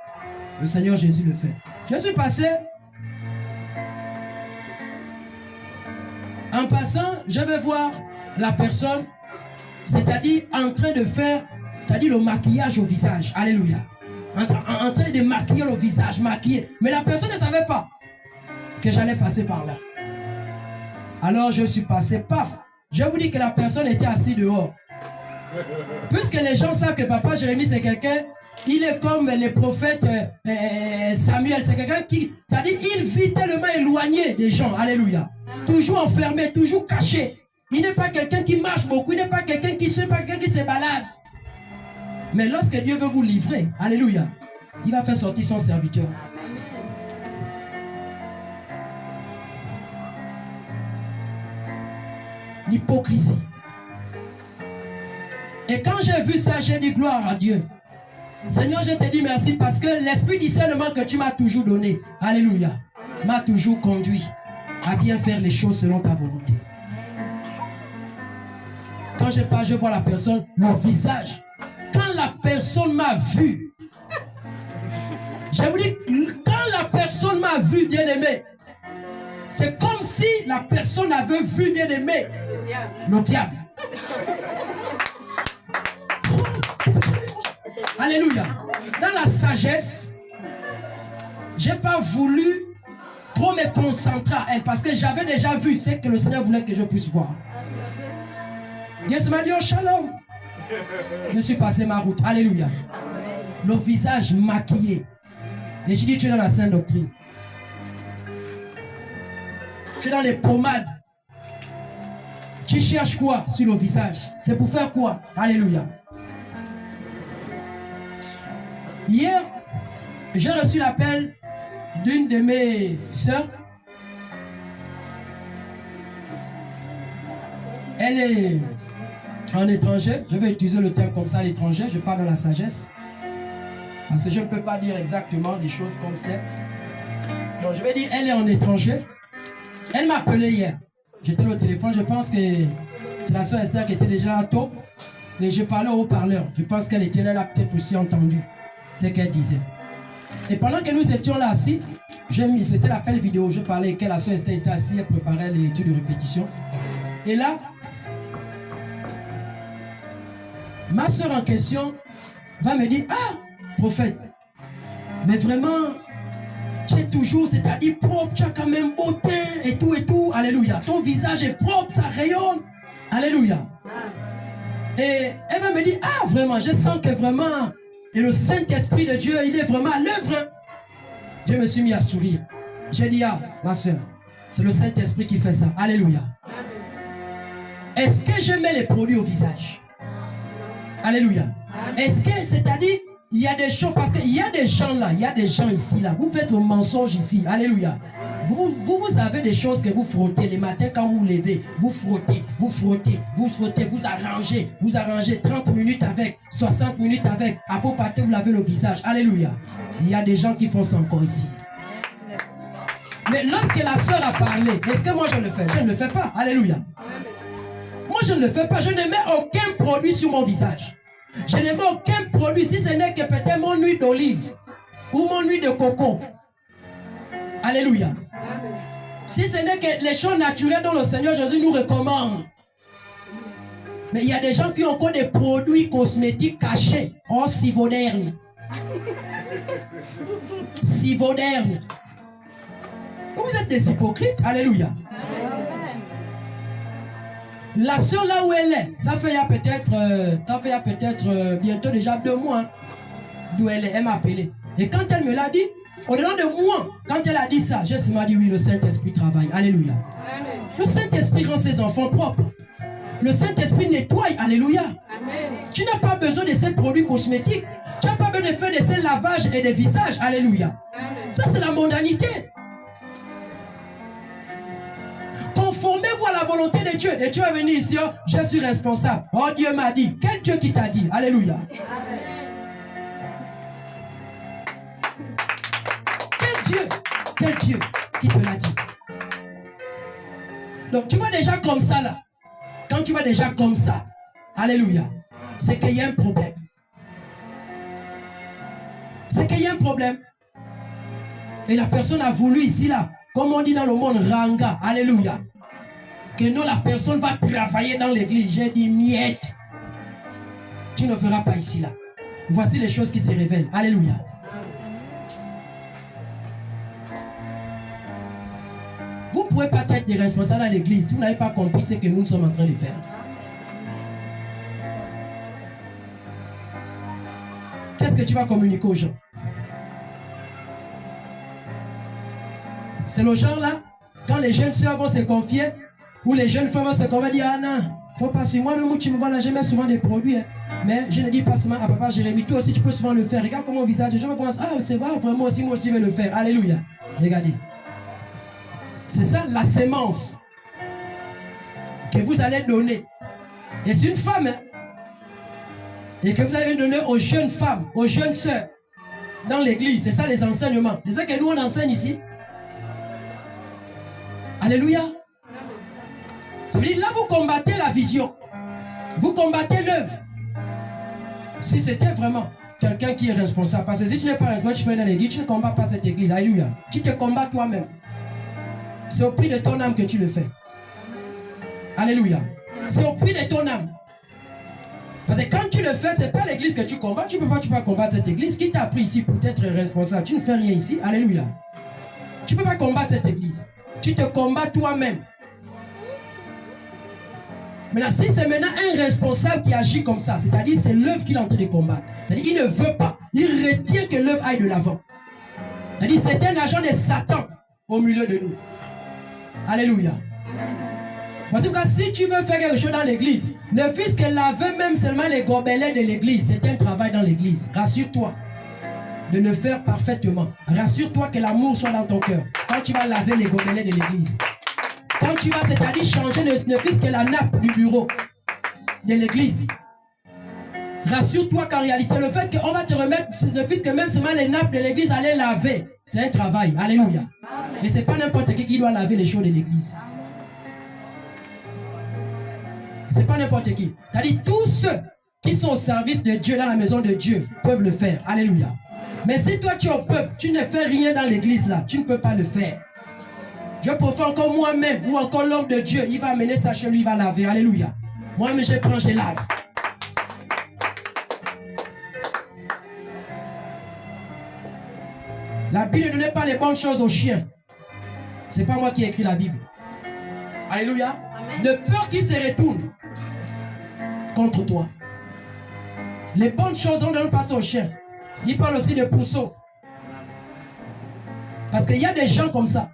Le Seigneur Jésus le fait. Je suis passé. En passant, je vais voir la personne, c'est-à-dire en train de faire, c'est-à-dire le maquillage au visage. Alléluia. En train de maquiller le visage, maquiller. Mais la personne ne savait pas que j'allais passer par là. Alors je suis passé, paf. Je vous dis que la personne était assise dehors. Puisque les gens savent que Papa Jérémie c'est quelqu'un, il est comme les prophètes Samuel. C'est quelqu'un qui, c'est-à-dire il vit tellement éloigné des gens. Alléluia. Toujours enfermé, toujours caché. Il n'est pas quelqu'un qui marche beaucoup. Il n'est pas quelqu'un qui se balade. Mais lorsque Dieu veut vous livrer, alléluia, il va faire sortir son serviteur. L'hypocrisie. Et quand j'ai vu ça, j'ai dit gloire à Dieu. Seigneur, je te dis merci parce que l'esprit discernement que tu m'as toujours donné, alléluia, m'a toujours conduit à bien faire les choses selon ta volonté. Quand je parle, je vois la personne, le visage. Quand la personne m'a vu, je vous dis, quand la personne m'a vu, bien-aimé, c'est comme si la personne avait vu, bien-aimé, le diable. Alléluia. Dans la sagesse, je n'ai pas voulu trop me concentrer à elle parce que j'avais déjà vu ce que le Seigneur voulait que je puisse voir. Dieu m'a dit, oh shalom. Je suis passé ma route. Alléluia. Le visage maquillé. Et j'ai dit, tu es dans la sainte doctrine. Tu es dans les pommades. Tu cherches quoi sur le visage? C'est pour faire quoi? Alléluia. Hier, j'ai reçu l'appel d'une de mes sœurs. Elle est en étranger. Je vais utiliser le terme comme ça, l'étranger. Je parle de la sagesse. Parce que je ne peux pas dire exactement des choses comme ça. Donc je vais dire, elle est en étranger. Elle m'a appelé hier. J'étais au téléphone. Je pense que c'est la sœur Esther qui était déjà là tôt. Et j'ai parlé au haut-parleur. Je pense qu'elle était là, elle a peut-être aussi entendu ce qu'elle disait. Et pendant que nous étions là assis, j'ai mis, c'était l'appel vidéo. Je parlais que la sœur Esther était assise, elle préparait l'étude de répétition. Et là, ma soeur en question va me dire, ah, prophète, mais vraiment, tu es toujours, c'est-à-dire propre, tu as quand même beau teint et tout, alléluia. Ton visage est propre, ça rayonne, alléluia. Et elle va me dire, ah, vraiment, je sens que vraiment, et le Saint-Esprit de Dieu, il est vraiment à l'œuvre. Je me suis mis à sourire. J'ai dit, ah, ma soeur, c'est le Saint-Esprit qui fait ça, alléluia. Est-ce que je mets les produits au visage? Alléluia. Est-ce que, c'est-à-dire, il y a des choses, parce qu'il y a des gens là, il y a des gens ici là, vous faites le mensonge ici, alléluia. Vous avez des choses que vous frottez les matins quand vous vous levez, vous frottez, vous arrangez 30 minutes avec, 60 minutes avec, à pour partir vous lavez le visage, alléluia. Il y a des gens qui font ça encore ici. Mais lorsque la soeur a parlé, est-ce que moi je le fais? Je ne le fais pas, alléluia. Moi je ne le fais pas, je ne mets aucun produit sur mon visage. Je ne mets aucun produit, si ce n'est que peut-être mon huile d'olive ou mon huile de coco. Alléluia. Si ce n'est que les choses naturelles dont le Seigneur Jésus nous recommande. Mais il y a des gens qui ont encore des produits cosmétiques cachés. Oh, si moderne. Si moderne. Vous êtes des hypocrites. Alléluia. La soeur là où elle est, ça fait peut-être bientôt déjà 2 mois d'où elle est, elle m'a appelé. Et quand elle me l'a dit, au-delà de moi, quand elle a dit ça, j'ai seulement dit oui, le Saint-Esprit travaille. Alléluia. Amen. Le Saint-Esprit rend ses enfants propres. Le Saint-Esprit nettoie. Alléluia. Amen. Tu n'as pas besoin de ces produits cosmétiques. Tu n'as pas besoin de faire de ces lavages et des visages. Alléluia. Amen. Ça, c'est la mondanité. Conformez-vous à la volonté de Dieu. Et tu vas venir ici, oh, je suis responsable. Oh, Dieu m'a dit. Quel Dieu qui t'a dit? Alléluia. Amen. Quel Dieu qui te l'a dit? Donc tu vas déjà comme ça là. Quand tu vas déjà comme ça, alléluia, c'est qu'il y a un problème. C'est qu'il y a un problème. Et la personne a voulu ici là, comme on dit dans le monde, ranga, alléluia. Que non, la personne va travailler dans l'église. J'ai dit, miette. Tu ne feras pas ici là. Voici les choses qui se révèlent. Alléluia. Vous ne pouvez pas être des responsables dans l'église si vous n'avez pas compris ce que nous sommes en train de faire. Qu'est-ce que tu vas communiquer aux gens? C'est le genre là, quand les jeunes soeurs vont se confier, ou les jeunes femmes vont se confier, dire, ah non, faut pas sur moi-même, tu me vois là, je mets souvent des produits. Hein. Mais je ne dis pas seulement à papa Jérémie, toi aussi tu peux souvent le faire. Regarde comment mon visage, les gens me pensent, ah c'est vrai, vraiment moi aussi je vais le faire. Alléluia. Regardez. C'est ça la sémence que vous allez donner. Et c'est une femme. Hein, et que vous allez donner aux jeunes femmes, aux jeunes sœurs dans l'église. C'est ça les enseignements. C'est ça que nous on enseigne ici. Alléluia. Ça veut dire là vous combattez la vision. Vous combattez l'œuvre. Si c'était vraiment quelqu'un qui est responsable. Parce que si tu n'es pas responsable, tu fais dans l'église, tu ne combats pas cette église. Alléluia. Tu te combats toi-même. C'est au prix de ton âme que tu le fais. Alléluia. C'est au prix de ton âme. Parce que quand tu le fais, ce n'est pas l'église que tu combats. Tu ne peux pas combattre cette église. Qui t'a pris ici pour être responsable? Tu ne fais rien ici. Alléluia. Tu ne peux pas combattre cette église. Tu te combats toi-même. Maintenant, si c'est maintenant un responsable qui agit comme ça, c'est-à-dire c'est l'œuvre qu'il est en train de combattre. C'est-à-dire il ne veut pas. Il retient que l'œuvre aille de l'avant. C'est-à-dire c'est un agent de Satan au milieu de nous. Alléluia. Parce que si tu veux faire quelque chose dans l'église, ne fût-ce que laver même seulement les gobelets de l'église, c'est un travail dans l'église. Rassure-toi de le faire parfaitement. Rassure-toi que l'amour soit dans ton cœur. Quand tu vas laver les gobelets de l'église. Quand tu vas, c'est-à-dire changer ne fût-ce que la nappe du bureau de l'église. Rassure-toi qu'en réalité, le fait qu'on va te remettre, ne fût-ce que même seulement les nappes de l'église à les laver, c'est un travail. Alléluia. Mais ce n'est pas n'importe qui doit laver les choses de l'église. Ce n'est pas n'importe qui. C'est-à-dire tous ceux qui sont au service de Dieu dans la maison de Dieu peuvent le faire. Alléluia. Mais si toi tu es au peuple, tu ne fais rien dans l'église là, tu ne peux pas le faire. Je préfère encore moi-même ou encore l'homme de Dieu, il va amener ça chez lui, il va laver. Alléluia. Moi-même je prends, je lave. La Bible ne donnait pas les bonnes choses aux chiens. Ce n'est pas moi qui ai écrit la Bible. Alléluia. Amen. De peur qu'ils se retournent contre toi. Les bonnes choses, on ne donne pas ça aux chiens. Il parle aussi de pourceaux. Parce qu'il y a des gens comme ça.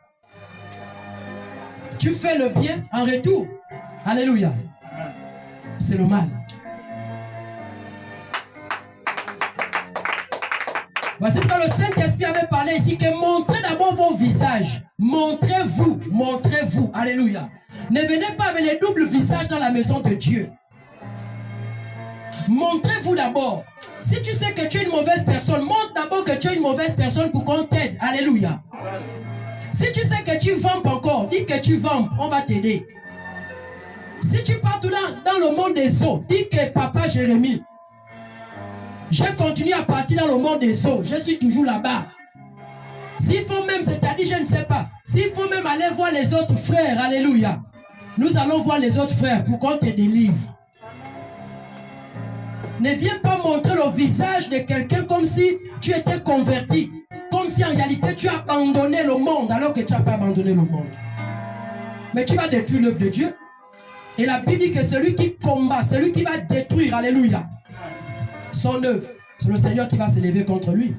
Tu fais le bien en retour. Alléluia. c'est le mal. Voici pourquoi le Saint-Esprit avait parlé ici que montrez d'abord vos visages. Montrez-vous, montrez-vous. Alléluia. Ne venez pas avec les doubles visages dans la maison de Dieu. Montrez-vous d'abord. Si tu sais que tu es une mauvaise personne, montre d'abord que tu es une mauvaise personne pour qu'on t'aide. Alléluia. Si tu sais que tu vampes encore, dis que tu vampes, on va t'aider. Si tu pars dans le monde des eaux, dis que papa Jérémie, j'ai continué à partir dans le monde des eaux, je suis toujours là-bas. S'il faut même, c'est-à-dire, je ne sais pas, s'il faut même aller voir les autres frères, alléluia, nous allons voir les autres frères pour qu'on te délivre. Ne viens pas montrer le visage de quelqu'un comme si tu étais converti, comme si en réalité tu as abandonné le monde alors que tu n'as pas abandonné le monde. Mais tu vas détruire l'œuvre de Dieu. Et la Bible dit que celui qui combat, celui qui va détruire, alléluia, son œuvre, c'est le Seigneur qui va s'élever contre lui.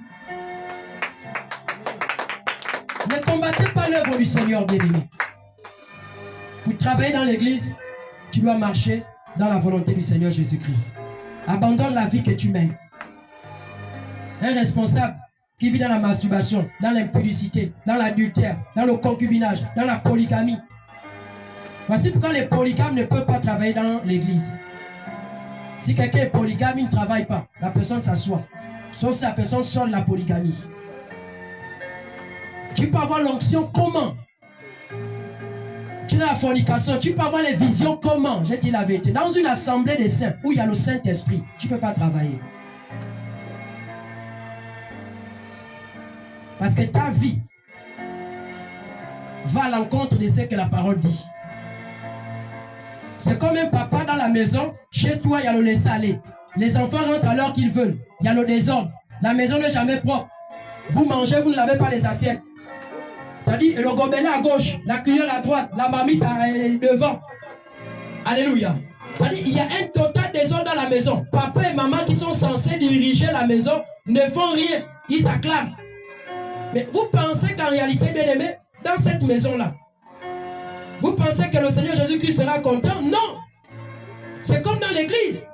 Ne combattez pas l'œuvre du Seigneur, bien-aimé. Pour travailler dans l'église, tu dois marcher dans la volonté du Seigneur Jésus-Christ. Abandonne la vie que tu mènes. Un responsable qui vit dans la masturbation, dans l'impudicité, dans l'adultère, dans le concubinage, dans la polygamie. Voici pourquoi les polygames ne peuvent pas travailler dans l'église. Si quelqu'un est polygame, il ne travaille pas. La personne s'assoit. Sauf si la personne sort de la polygamie. Tu peux avoir l'onction comment? Tu as la fornication, tu peux avoir les visions comment? J'ai dit la vérité. Dans une assemblée des saints où il y a le Saint-Esprit, tu ne peux pas travailler. Parce que ta vie va à l'encontre de ce que la parole dit. C'est comme un papa dans la maison, chez toi il y a le laisser aller. Les enfants rentrent alors qu'ils veulent. Il y a le désordre. La maison n'est jamais propre. Vous mangez, vous ne lavez pas les assiettes. C'est-à-dire le gobelet à gauche, la cuillère à droite, la marmite devant. Alléluia. C'est-à-dire il y a un total désordre dans la maison. Papa et maman qui sont censés diriger la maison ne font rien. Ils acclament. Mais vous pensez qu'en réalité, bien aimé, dans cette maison-là, vous pensez que le Seigneur Jésus-Christ sera content? Non. C'est comme dans l'église.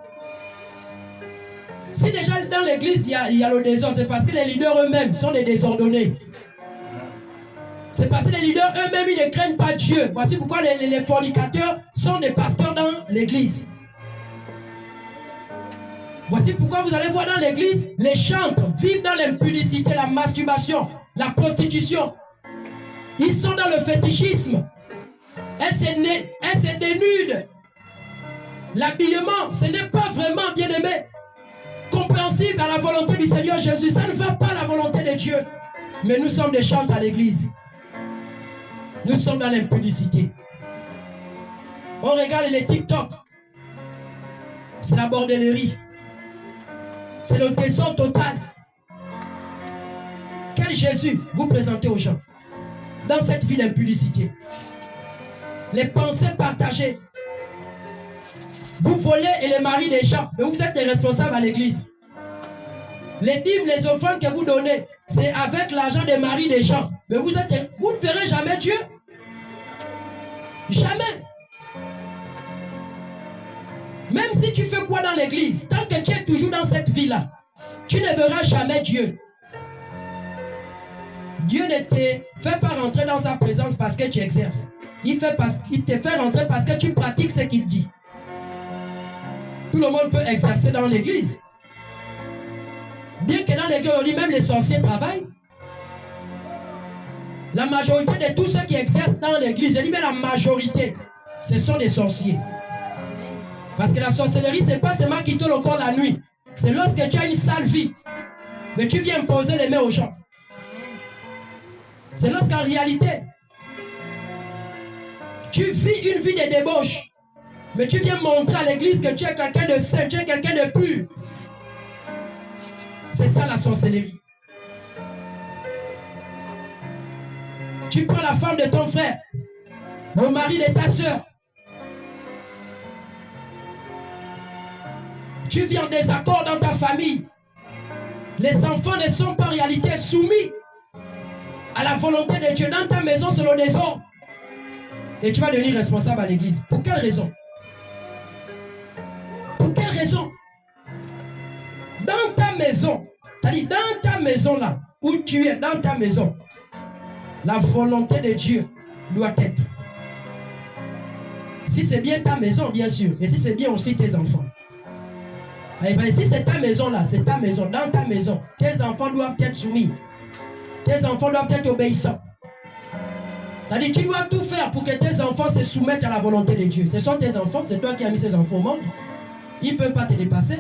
Si déjà dans l'église, il y a le désordre, c'est parce que les leaders eux-mêmes sont des désordonnés. C'est parce que les leaders eux-mêmes, ils ne craignent pas Dieu. Voici pourquoi les fornicateurs sont des pasteurs dans l'église. Voici pourquoi vous allez voir dans l'église, les chantres vivent dans l'impudicité, la masturbation, la prostitution. Ils sont dans le fétichisme. Elle se dénude. L'habillement, ce n'est pas vraiment, bien aimé, compréhensible à la volonté du Seigneur Jésus. Ça ne va pas à la volonté de Dieu. Mais nous sommes des chantres à l'église. Nous sommes dans l'impudicité. On regarde les TikTok. C'est la bordellerie. C'est le désordre total. Quel Jésus vous présentez aux gens dans cette vie d'impudicité? Les pensées partagées. Vous volez et les maris des gens, mais vous êtes des responsables à l'église. Les dîmes, les offrandes que vous donnez, c'est avec l'argent des maris des gens. Mais vous ne verrez jamais Dieu. Jamais. Même si tu fais quoi dans l'église, tant que tu es toujours dans cette vie-là, tu ne verras jamais Dieu. Dieu ne te fait pas rentrer dans sa présence parce que tu exerces. Il te fait rentrer parce que tu pratiques ce qu'il dit. Tout le monde peut exercer dans l'église. Bien que dans l'église, on dit même les sorciers travaillent. La majorité de tous ceux qui exercent dans l'église, je dis mais la majorité, ce sont des sorciers. Parce que la sorcellerie, ce n'est pas seulement quitter le corps la nuit. C'est lorsque tu as une sale vie, mais tu viens poser les mains aux gens. C'est lorsqu'en réalité, tu vis une vie de débauche, mais tu viens montrer à l'église que tu es quelqu'un de saint, tu es quelqu'un de pur. C'est ça la sorcellerie. Tu prends la femme de ton frère, le mari de ta soeur. Tu vis en désaccord dans ta famille. Les enfants ne sont pas en réalité soumis à la volonté de Dieu. Dans ta maison, c'est le désordre. Et tu vas devenir responsable à l'église. Pour quelle raison? maison. Dans ta maison, c'est-à-dire dans ta maison là, où tu es, dans ta maison, la volonté de Dieu doit être. Si c'est bien ta maison, bien sûr, et si c'est bien aussi tes enfants. Et si c'est ta maison là, c'est ta maison, dans ta maison, tes enfants doivent être soumis. Tes enfants doivent être obéissants. C'est-à-dire tu dois tout faire pour que tes enfants se soumettent à la volonté de Dieu. Ce sont tes enfants, c'est toi qui as mis ces enfants au monde. Ils ne peuvent pas te dépasser.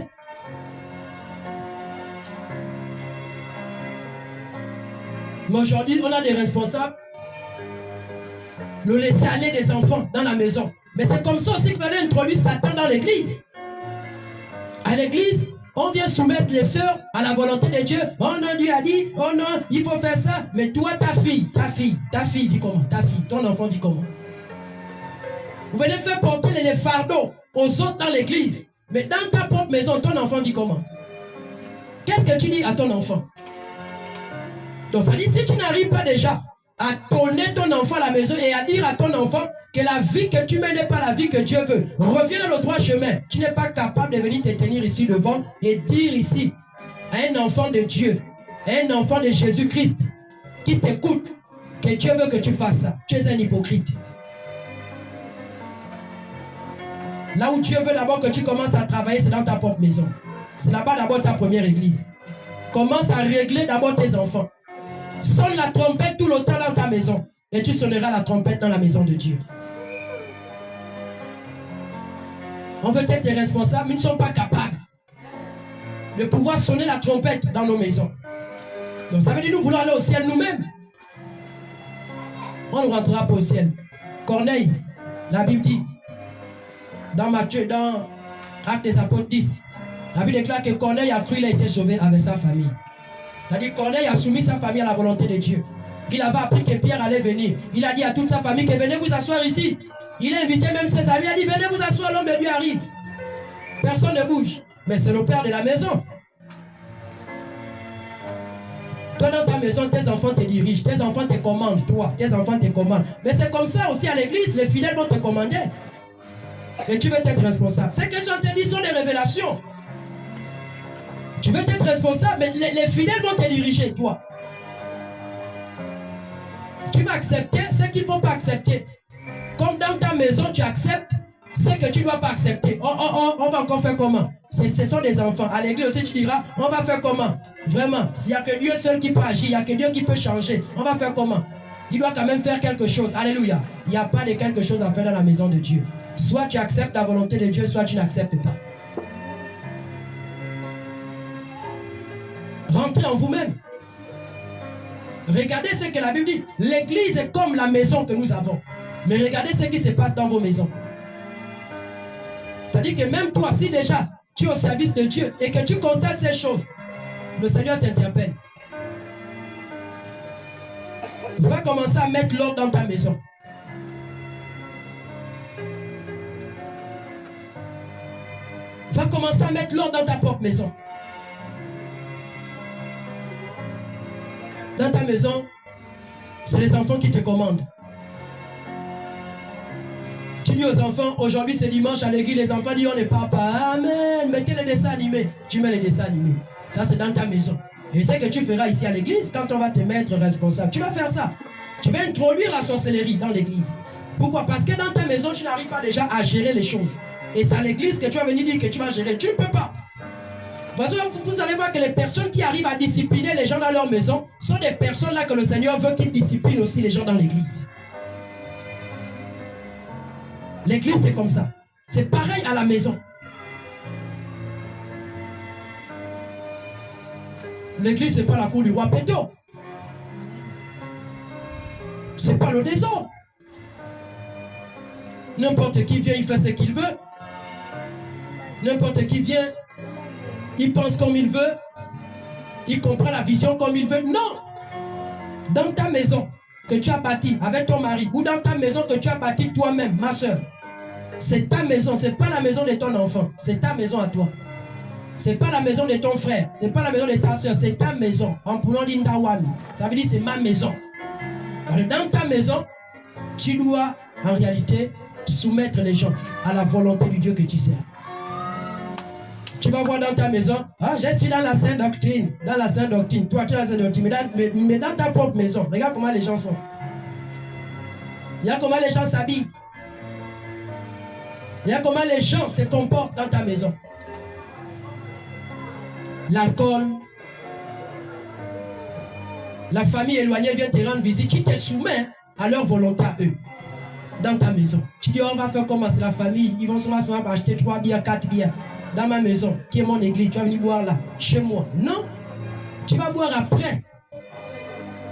Mais aujourd'hui, on a des responsables. Nous laisser aller des enfants dans la maison. Mais c'est comme ça aussi qu'on allait introduire Satan dans l'église. À l'église, on vient soumettre les sœurs à la volonté de Dieu. Oh non, Dieu a dit, oh non, il faut faire ça. Mais toi, ta fille vit comment? Ta fille, ton enfant vit comment? Vous venez faire porter les fardeaux aux autres dans l'église. Mais dans ta propre maison, ton enfant vit comment? Qu'est-ce que tu dis à ton enfant? Donc ça dit, si tu n'arrives pas déjà à donner ton enfant à la maison et à dire à ton enfant que la vie que tu mènes n'est pas la vie que Dieu veut, reviens dans le droit chemin. Tu n'es pas capable de venir te tenir ici devant et dire ici à un enfant de Dieu, à un enfant de Jésus-Christ qui t'écoute, que Dieu veut que tu fasses ça. Tu es un hypocrite. Là où Dieu veut d'abord que tu commences à travailler, c'est dans ta propre maison. C'est là-bas d'abord ta première église. Commence à régler d'abord tes enfants. Sonne la trompette tout le temps dans ta maison. Et tu sonneras la trompette dans la maison de Dieu. On veut être des responsables, mais nous ne sommes pas capables de pouvoir sonner la trompette dans nos maisons. Donc ça veut dire nous voulons aller au ciel nous-mêmes. On ne rentrera pas au ciel. Corneille, la Bible dit, dans Matthieu, dans Actes des Apôtres 10, la Bible déclare que Corneille a cru qu'il a été sauvé avec sa famille. C'est-à-dire Corneille a soumis sa famille à la volonté de Dieu. Il avait appris que Pierre allait venir. Il a dit à toute sa famille que venez vous asseoir ici. Il a invité même ses amis. Il a dit venez vous asseoir, l'homme de Dieu arrive. Personne ne bouge. Mais c'est le père de la maison. Toi dans ta maison, tes enfants te dirigent. Tes enfants te commandent. Toi, tes enfants te commandent. Mais c'est comme ça aussi à l'église. Les fidèles vont te commander. Et tu veux être responsable. Ces que je te dis sont des révélations. Tu veux être responsable, mais les fidèles vont te diriger, toi. Tu vas accepter ce qu'il ne faut pas accepter. Comme dans ta maison, tu acceptes ce que tu ne dois pas accepter. On va encore faire comment? Ce sont des enfants. À l'église aussi, tu diras, on va faire comment? Vraiment, s'il n'y a que Dieu seul qui peut agir, il n'y a que Dieu qui peut changer. On va faire comment? Il doit quand même faire quelque chose. Alléluia. Il n'y a pas de quelque chose à faire dans la maison de Dieu. Soit tu acceptes la volonté de Dieu, soit tu n'acceptes pas. Rentrez en vous-même. Regardez ce que la Bible dit. L'église est comme la maison que nous avons. Mais regardez ce qui se passe dans vos maisons. C'est-à-dire que même toi, si déjà tu es au service de Dieu et que tu constates ces choses, le Seigneur t'interpelle. Va commencer à mettre l'ordre dans ta maison. Va commencer à mettre l'ordre dans ta propre maison. Dans ta maison, c'est les enfants qui te commandent. Tu dis aux enfants, aujourd'hui c'est dimanche à l'église, les enfants disent on n'est pas papa, amen, mettez les dessins animés. Tu mets les dessins animés. Ça c'est dans ta maison. Et c'est ce que tu feras ici à l'église quand on va te mettre responsable. Tu vas faire ça. Tu vas introduire la sorcellerie dans l'église. Pourquoi? Parce que dans ta maison, tu n'arrives pas déjà à gérer les choses. Et c'est à l'église que tu vas venir dire que tu vas gérer. Tu ne peux pas. Vous allez voir que les personnes qui arrivent à discipliner les gens dans leur maison sont des personnes là que le Seigneur veut qu'ils disciplinent aussi les gens dans l'église. L'église c'est comme ça. C'est pareil à la maison. L'église c'est pas la cour du roi Péto. C'est pas le désordre. N'importe qui vient, il fait ce qu'il veut. N'importe qui vient, il pense comme il veut. Il comprend la vision comme il veut. Non. Dans ta maison que tu as bâtie avec ton mari, ou dans ta maison que tu as bâtie toi-même, ma soeur, c'est ta maison, c'est pas la maison de ton enfant, c'est ta maison à toi. C'est pas la maison de ton frère, c'est pas la maison de ta soeur, c'est ta maison. En prenant l'indawami, ça veut dire c'est ma maison. Alors, dans ta maison, tu dois en réalité soumettre les gens à la volonté du Dieu que tu sers. Tu vas voir dans ta maison, ah, je suis dans la sainte doctrine. Dans la sainte doctrine. Toi, tu es dans la sainte doctrine. Mais dans ta propre maison, regarde comment les gens sont. Regarde comment les gens s'habillent. Regarde comment les gens se comportent dans ta maison. L'alcool. La famille éloignée vient te rendre visite. Tu te soumets à leur volonté à eux. Dans ta maison. Tu dis, on va faire comment? C'est la famille. Ils vont souvent acheter 3 bières, 4 bières. Dans ma maison, qui est mon église. Tu vas venir boire là, chez moi. Non. Tu vas boire après.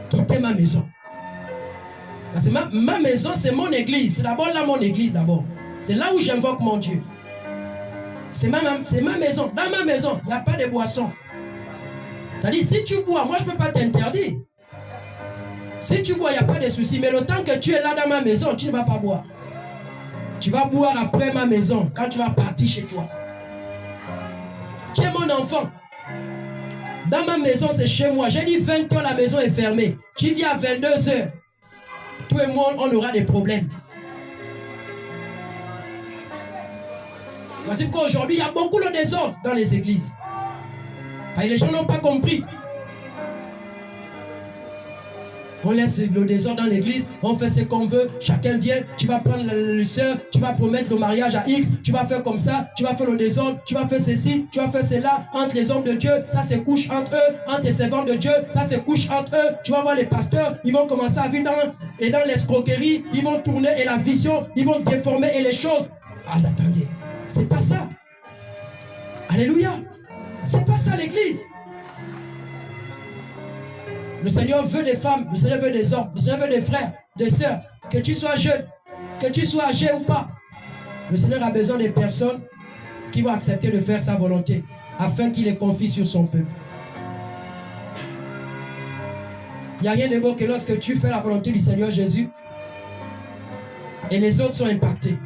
Quitter ma maison. Parce que ma maison, c'est mon église. C'est d'abord là mon église d'abord. C'est là où j'invoque mon Dieu. C'est ma maison. Dans ma maison, il n'y a pas de boisson. C'est-à-dire, si tu bois, moi je ne peux pas t'interdire. Si tu bois, il n'y a pas de souci. Mais le temps que tu es là dans ma maison, tu ne vas pas boire. Tu vas boire après ma maison, quand tu vas partir chez toi. Tu es mon enfant. Dans ma maison, c'est chez moi. J'ai dit 20 heures, la maison est fermée. Tu viens à 22 heures. Toi et moi, on aura des problèmes. Voici pourquoi aujourd'hui, il y a beaucoup de désordre dans les églises. Parce que les gens n'ont pas compris. On laisse le désordre dans l'église, on fait ce qu'on veut, chacun vient, tu vas prendre le soeur, tu vas promettre le mariage à X, tu vas faire comme ça, tu vas faire le désordre, tu vas faire ceci, tu vas faire cela, entre les hommes de Dieu, ça se couche entre eux, entre les servants de Dieu, ça se couche entre eux, tu vas voir les pasteurs, ils vont commencer à vivre dans l'escroquerie, ils vont tourner et la vision, ils vont déformer et les choses. Ah, attendez, c'est pas ça. Alléluia, c'est pas ça l'église. Le Seigneur veut des femmes, le Seigneur veut des hommes, le Seigneur veut des frères, des sœurs. Que tu sois jeune, que tu sois âgé ou pas. Le Seigneur a besoin des personnes qui vont accepter de faire sa volonté afin qu'il les confie sur son peuple. Il n'y a rien de beau que lorsque tu fais la volonté du Seigneur Jésus et les autres sont impactés.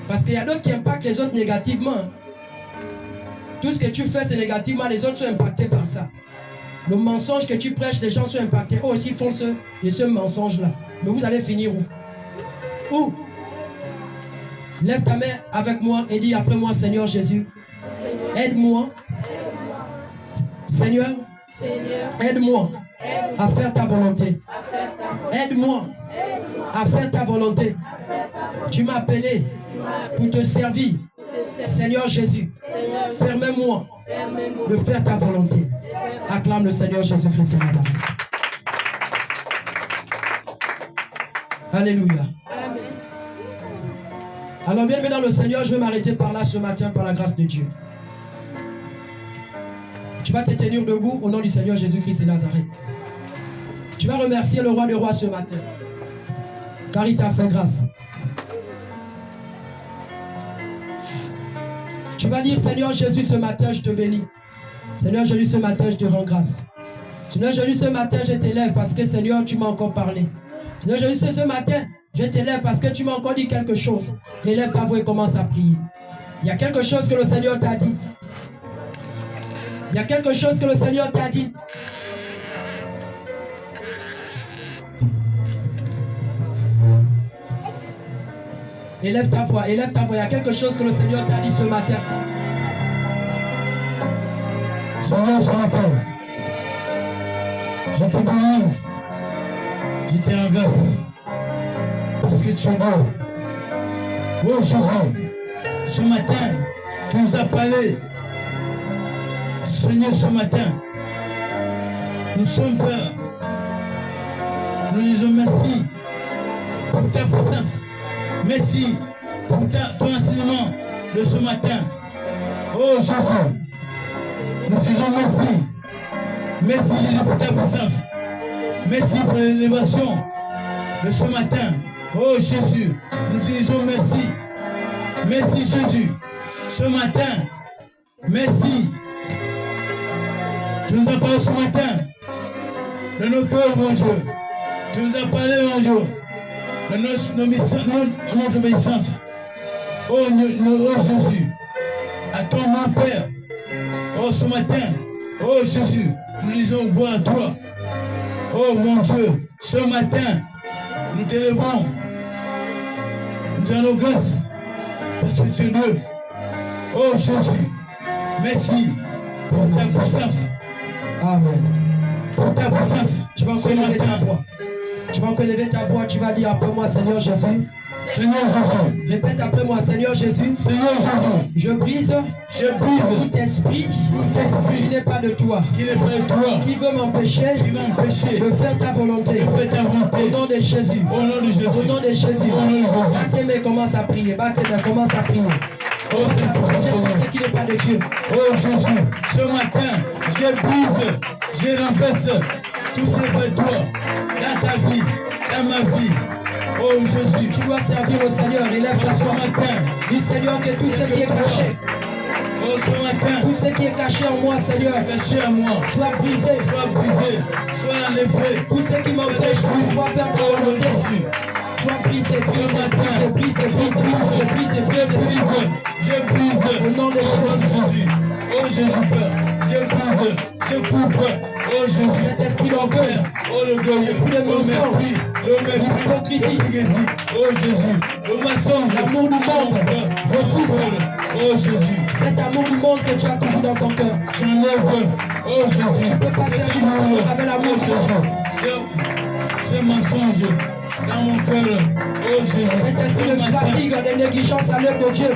Parce qu'il y a d'autres qui impactent les autres négativement. Tout ce que tu fais, c'est négativement. Les autres sont impactés par ça. Le mensonge que tu prêches, les gens sont impactés. Eux aussi font ce mensonge-là. Mais vous allez finir où? Où? Lève ta main avec moi et dis après moi, Seigneur Jésus, aide-moi. Seigneur, aide-moi à faire ta volonté. Aide-moi à faire ta volonté. Tu m'as appelé pour te servir. Seigneur Jésus, permets-moi de faire ta volonté. Acclame le Seigneur Jésus-Christ de Nazareth. Alléluia. Alors bien dans le Seigneur, je vais m'arrêter par là ce matin par la grâce de Dieu. Tu vas te tenir debout au nom du Seigneur Jésus-Christ de Nazareth. Tu vas remercier le roi des rois ce matin, car il t'a fait grâce. Tu vas dire, Seigneur Jésus, ce matin, je te bénis. Seigneur Jésus, ce matin, je te rends grâce. Seigneur Jésus, ce matin, je t'élève parce que, Seigneur, tu m'as encore parlé. Seigneur Jésus, ce matin, je t'élève parce que tu m'as encore dit quelque chose. Élève ta voix et commence à prier. Il y a quelque chose que le Seigneur t'a dit. Il y a quelque chose que le Seigneur t'a dit. Élève ta voix, élève ta voix. Il y a quelque chose que le Seigneur t'a dit ce matin. Seigneur, ce matin, je te bénis. Je te rends grâce. Parce que tu es beau. Oh Jésus, ce matin, tu nous as parlé. Seigneur, ce matin, nous sommes peurs. Nous disons merci pour ta présence. Merci pour ton enseignement de ce matin. Oh Jésus, nous disons merci. Merci Jésus pour ta présence. Merci pour l'élévation de ce matin. Oh Jésus, nous disons merci. Merci Jésus. Ce matin, merci. Tu nous as parlé ce matin de nos cœurs, mon Dieu. Tu nous as parlé, mon Dieu, de notre obéissance. Oh Jésus, à ton mon Père. Oh ce matin, oh Jésus, nous disons gloire à toi. Oh mon Dieu, ce matin, nous t'élevons. Nous allons grâce parce que tu es Dieu. Oh Jésus, merci pour ta puissance. Amen. Pour ta puissance. Tu vas encore lever ta voix. Tu vas encore lever ta voix. Tu vas dire après moi, Seigneur Jésus. Seigneur Jésus. Répète après moi, Seigneur Jésus. Seigneur Jésus. Je brise tout esprit qui n'est pas de toi. Qui n'est pas de toi. Qui veut m'empêcher de faire ta volonté. Au nom de Jésus. Au nom de Jésus. Au nom de Jésus. Battez mes commence à prier. Battez mes commence à prier. Oh Seigneur, ce qui n'est pas de Dieu. Oh Jésus, ce matin, je brise, je renverse tout ce qui n'est pas de toi dans ta vie, dans ma vie. Oh Jésus, tu dois servir au Seigneur. Élève ta ce voix. matin, Dis Seigneur que tout ce qui est caché, oh ce matin, tout ce qui est caché en moi, Seigneur, caché à moi, soit brisé, soit enlevé. Tout ce qui m'empêche de pouvoir faire ta volonté, soit brisé, Je brise, au nom de Jésus. Oh Jésus, Père, je brise, je coupe. Oh Jésus, cet esprit d'orgueil, oh l'orgueil, l'esprit de mensonge, l'hypocrisie, oh Jésus, le mensonge, l'amour du monde, refuse ça. Oh Jésus, cet amour du monde que tu as toujours dans ton cœur. J'enlève, oh Jésus, Tu ne peux pas servir le Seigneur avec l'amour de Jésus. Ce mensonge dans mon cœur, oh Jésus, cet esprit de fatigue, de négligence à l'œuvre de Dieu.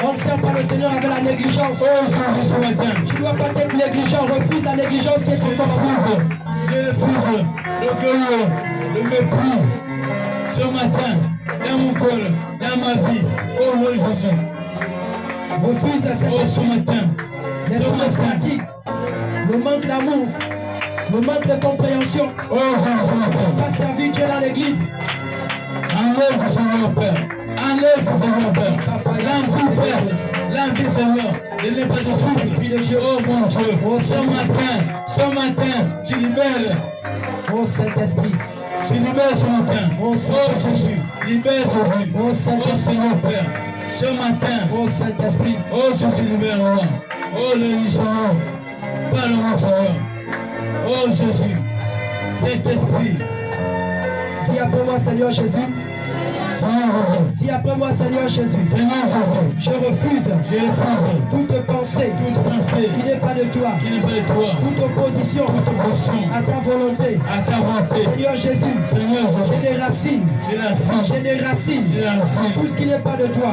On ne sert pas le Seigneur avec la négligence. Oh Jésus, ce matin, tu ne dois pas être négligent. Refuse la négligence qui est sur ton corps. Je refuse l'orgueil, le mépris. Ce matin, dans mon cœur, dans ma vie, oh nom de Jésus. Refuse cette ce matin, l'esprit de fatigue, le manque d'amour, le manque de compréhension. Oh Jésus, pas servir Dieu dans l'église. Enlève, Seigneur Père. Enlève, Seigneur Père. L'envie, Père. L'envie, Seigneur. De ne pas se l'esprit de Dieu. Oh mon Dieu. Oh, ce matin, tu libères. Oh Saint-Esprit. Tu libères ce matin. Oh Jésus. Libère Jésus. Oh Seigneur Père. Ce matin. Oh Saint-Esprit. Oh Jésus, libère-moi. Oh le Seigneur. Parle-moi, Seigneur. Oh Jésus. Saint-Esprit. Dis après moi, Seigneur Jésus. Dis après moi, Seigneur Jésus. Je refuse toute pensée qui n'est pas de toi. Toute opposition à ta volonté. Seigneur Jésus, j'ai des racines. Tout ce qui n'est pas de toi.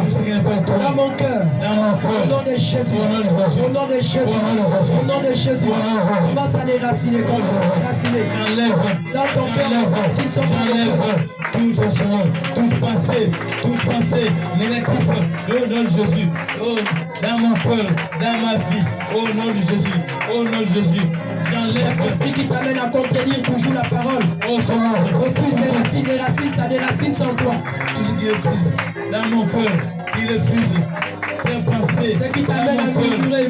Dans mon cœur. Au nom de Jésus. Au nom de Jésus. Au nom de Jésus. Commence à déraciner. Dans ton cœur, qui ne sont pas de toi. Toute pensée négative, au nom de Jésus, oh, dans mon cœur, dans ma vie, au nom de Jésus, au nom de Jésus, j'enlève. Cet esprit qui t'amène à contredire toujours la parole. Oh Seigneur, refuse des racines, ça des racines sans toi. Tout ce qui refuse dans mon cœur, qui refuse. Ce qui t'amène à murmurer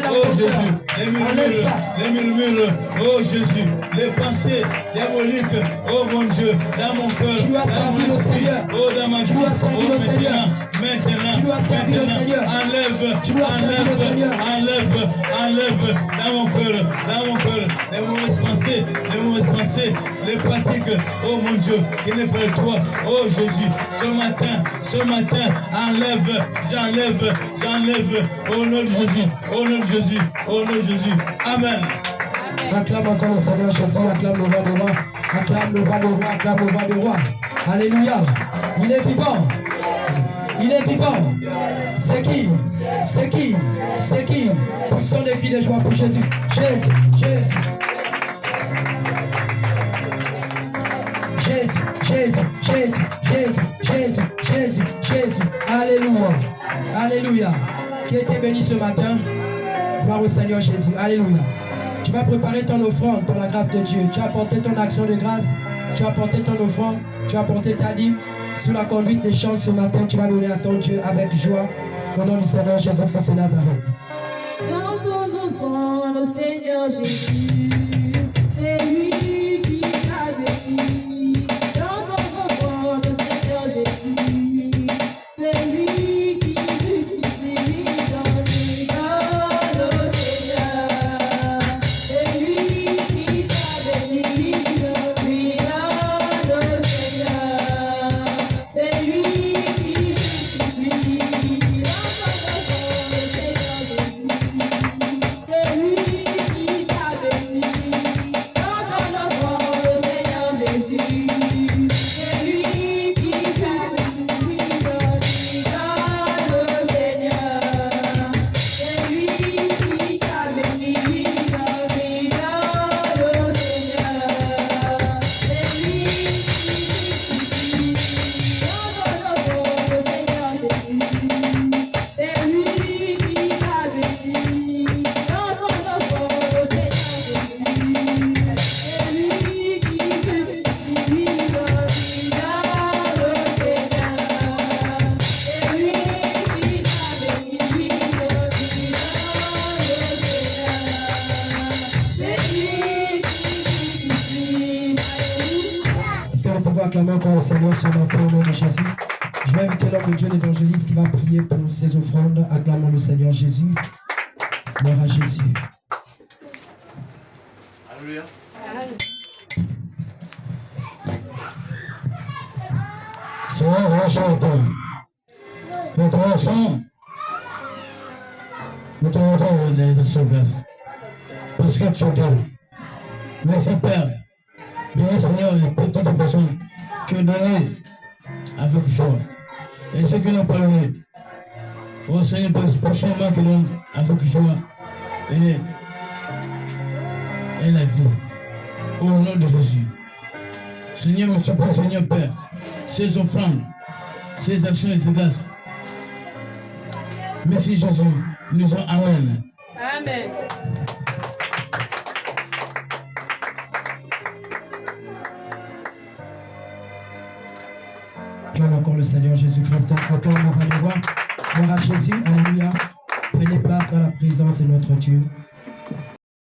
dans ton cœur. Les murmures, oh Jésus, les pensées diaboliques, oh mon Dieu, dans mon cœur. Tu dois servir le Seigneur. Oh, dans ma vie. Tu dois servir le Seigneur. Maintenant, tu dois servir le Seigneur. Enlève, tu dois servir le Seigneur. Enlève dans mon cœur, les mauvaises pensées, les pratiques, oh mon Dieu, qui n'est pas de toi, oh Jésus, ce matin, j'enlève, au nom de Jésus, au nom de Jésus, au nom de Jésus, Amen. Acclame encore le Seigneur Jésus, acclame le roi de roi, acclame le roi de roi, acclame le roi de roi. Alléluia. Il est vivant. Il est vivant. C'est qui? Poussons des cris de joie pour Jésus. Jésus. Alléluia. Qui était béni ce matin? Gloire au Seigneur Jésus. Alléluia. Tu vas préparer ton offrande pour la grâce de Dieu. Tu as apporté ton action de grâce. Tu as apporté ton offrande. Tu as apporté ta dîme. Sous la conduite des chants ce matin, tu vas donner à ton Dieu avec joie. Au nom du Seigneur Jésus-Christ de Nazareth. Dans ton offrande, Seigneur Jésus, c'est lui qui t'a béni. Dans ton offrande, Seigneur Jésus, c'est lui qui t'utilise dans les mains, le Seigneur. C'est lui qui t'a béni, lui dans le Seigneur. C'est lui qui t'utilise. voix, acclamons encore le Seigneur ce matin au nom de Jésus. Je vais inviter l'homme de Dieu, l'évangéliste, qui va prier pour ses offrandes. Acclamons le Seigneur Jésus. Gloire à Jésus. Alléluia. Seigneur, je chante. Nous commençons. Nous te rendons les actions grâce. Parce que tu es Dieu. Merci Père. Bénis Seigneur les petites personnes qui ont donné avec joie. Et ceux qui n'ont pas donné. Oh Seigneur, prochainement qui donnent avec joie. Et la vie. Au nom de Jésus. Seigneur, monsieur Père, Seigneur Père, ces offrandes, ces actions efficaces. Merci Jésus. Nous disons Amen. Amen. Acclame encore le Seigneur Jésus-Christ. Acclame, on va le voir. Gloire à Jésus. Alléluia. Prenez place dans la présence de notre Dieu.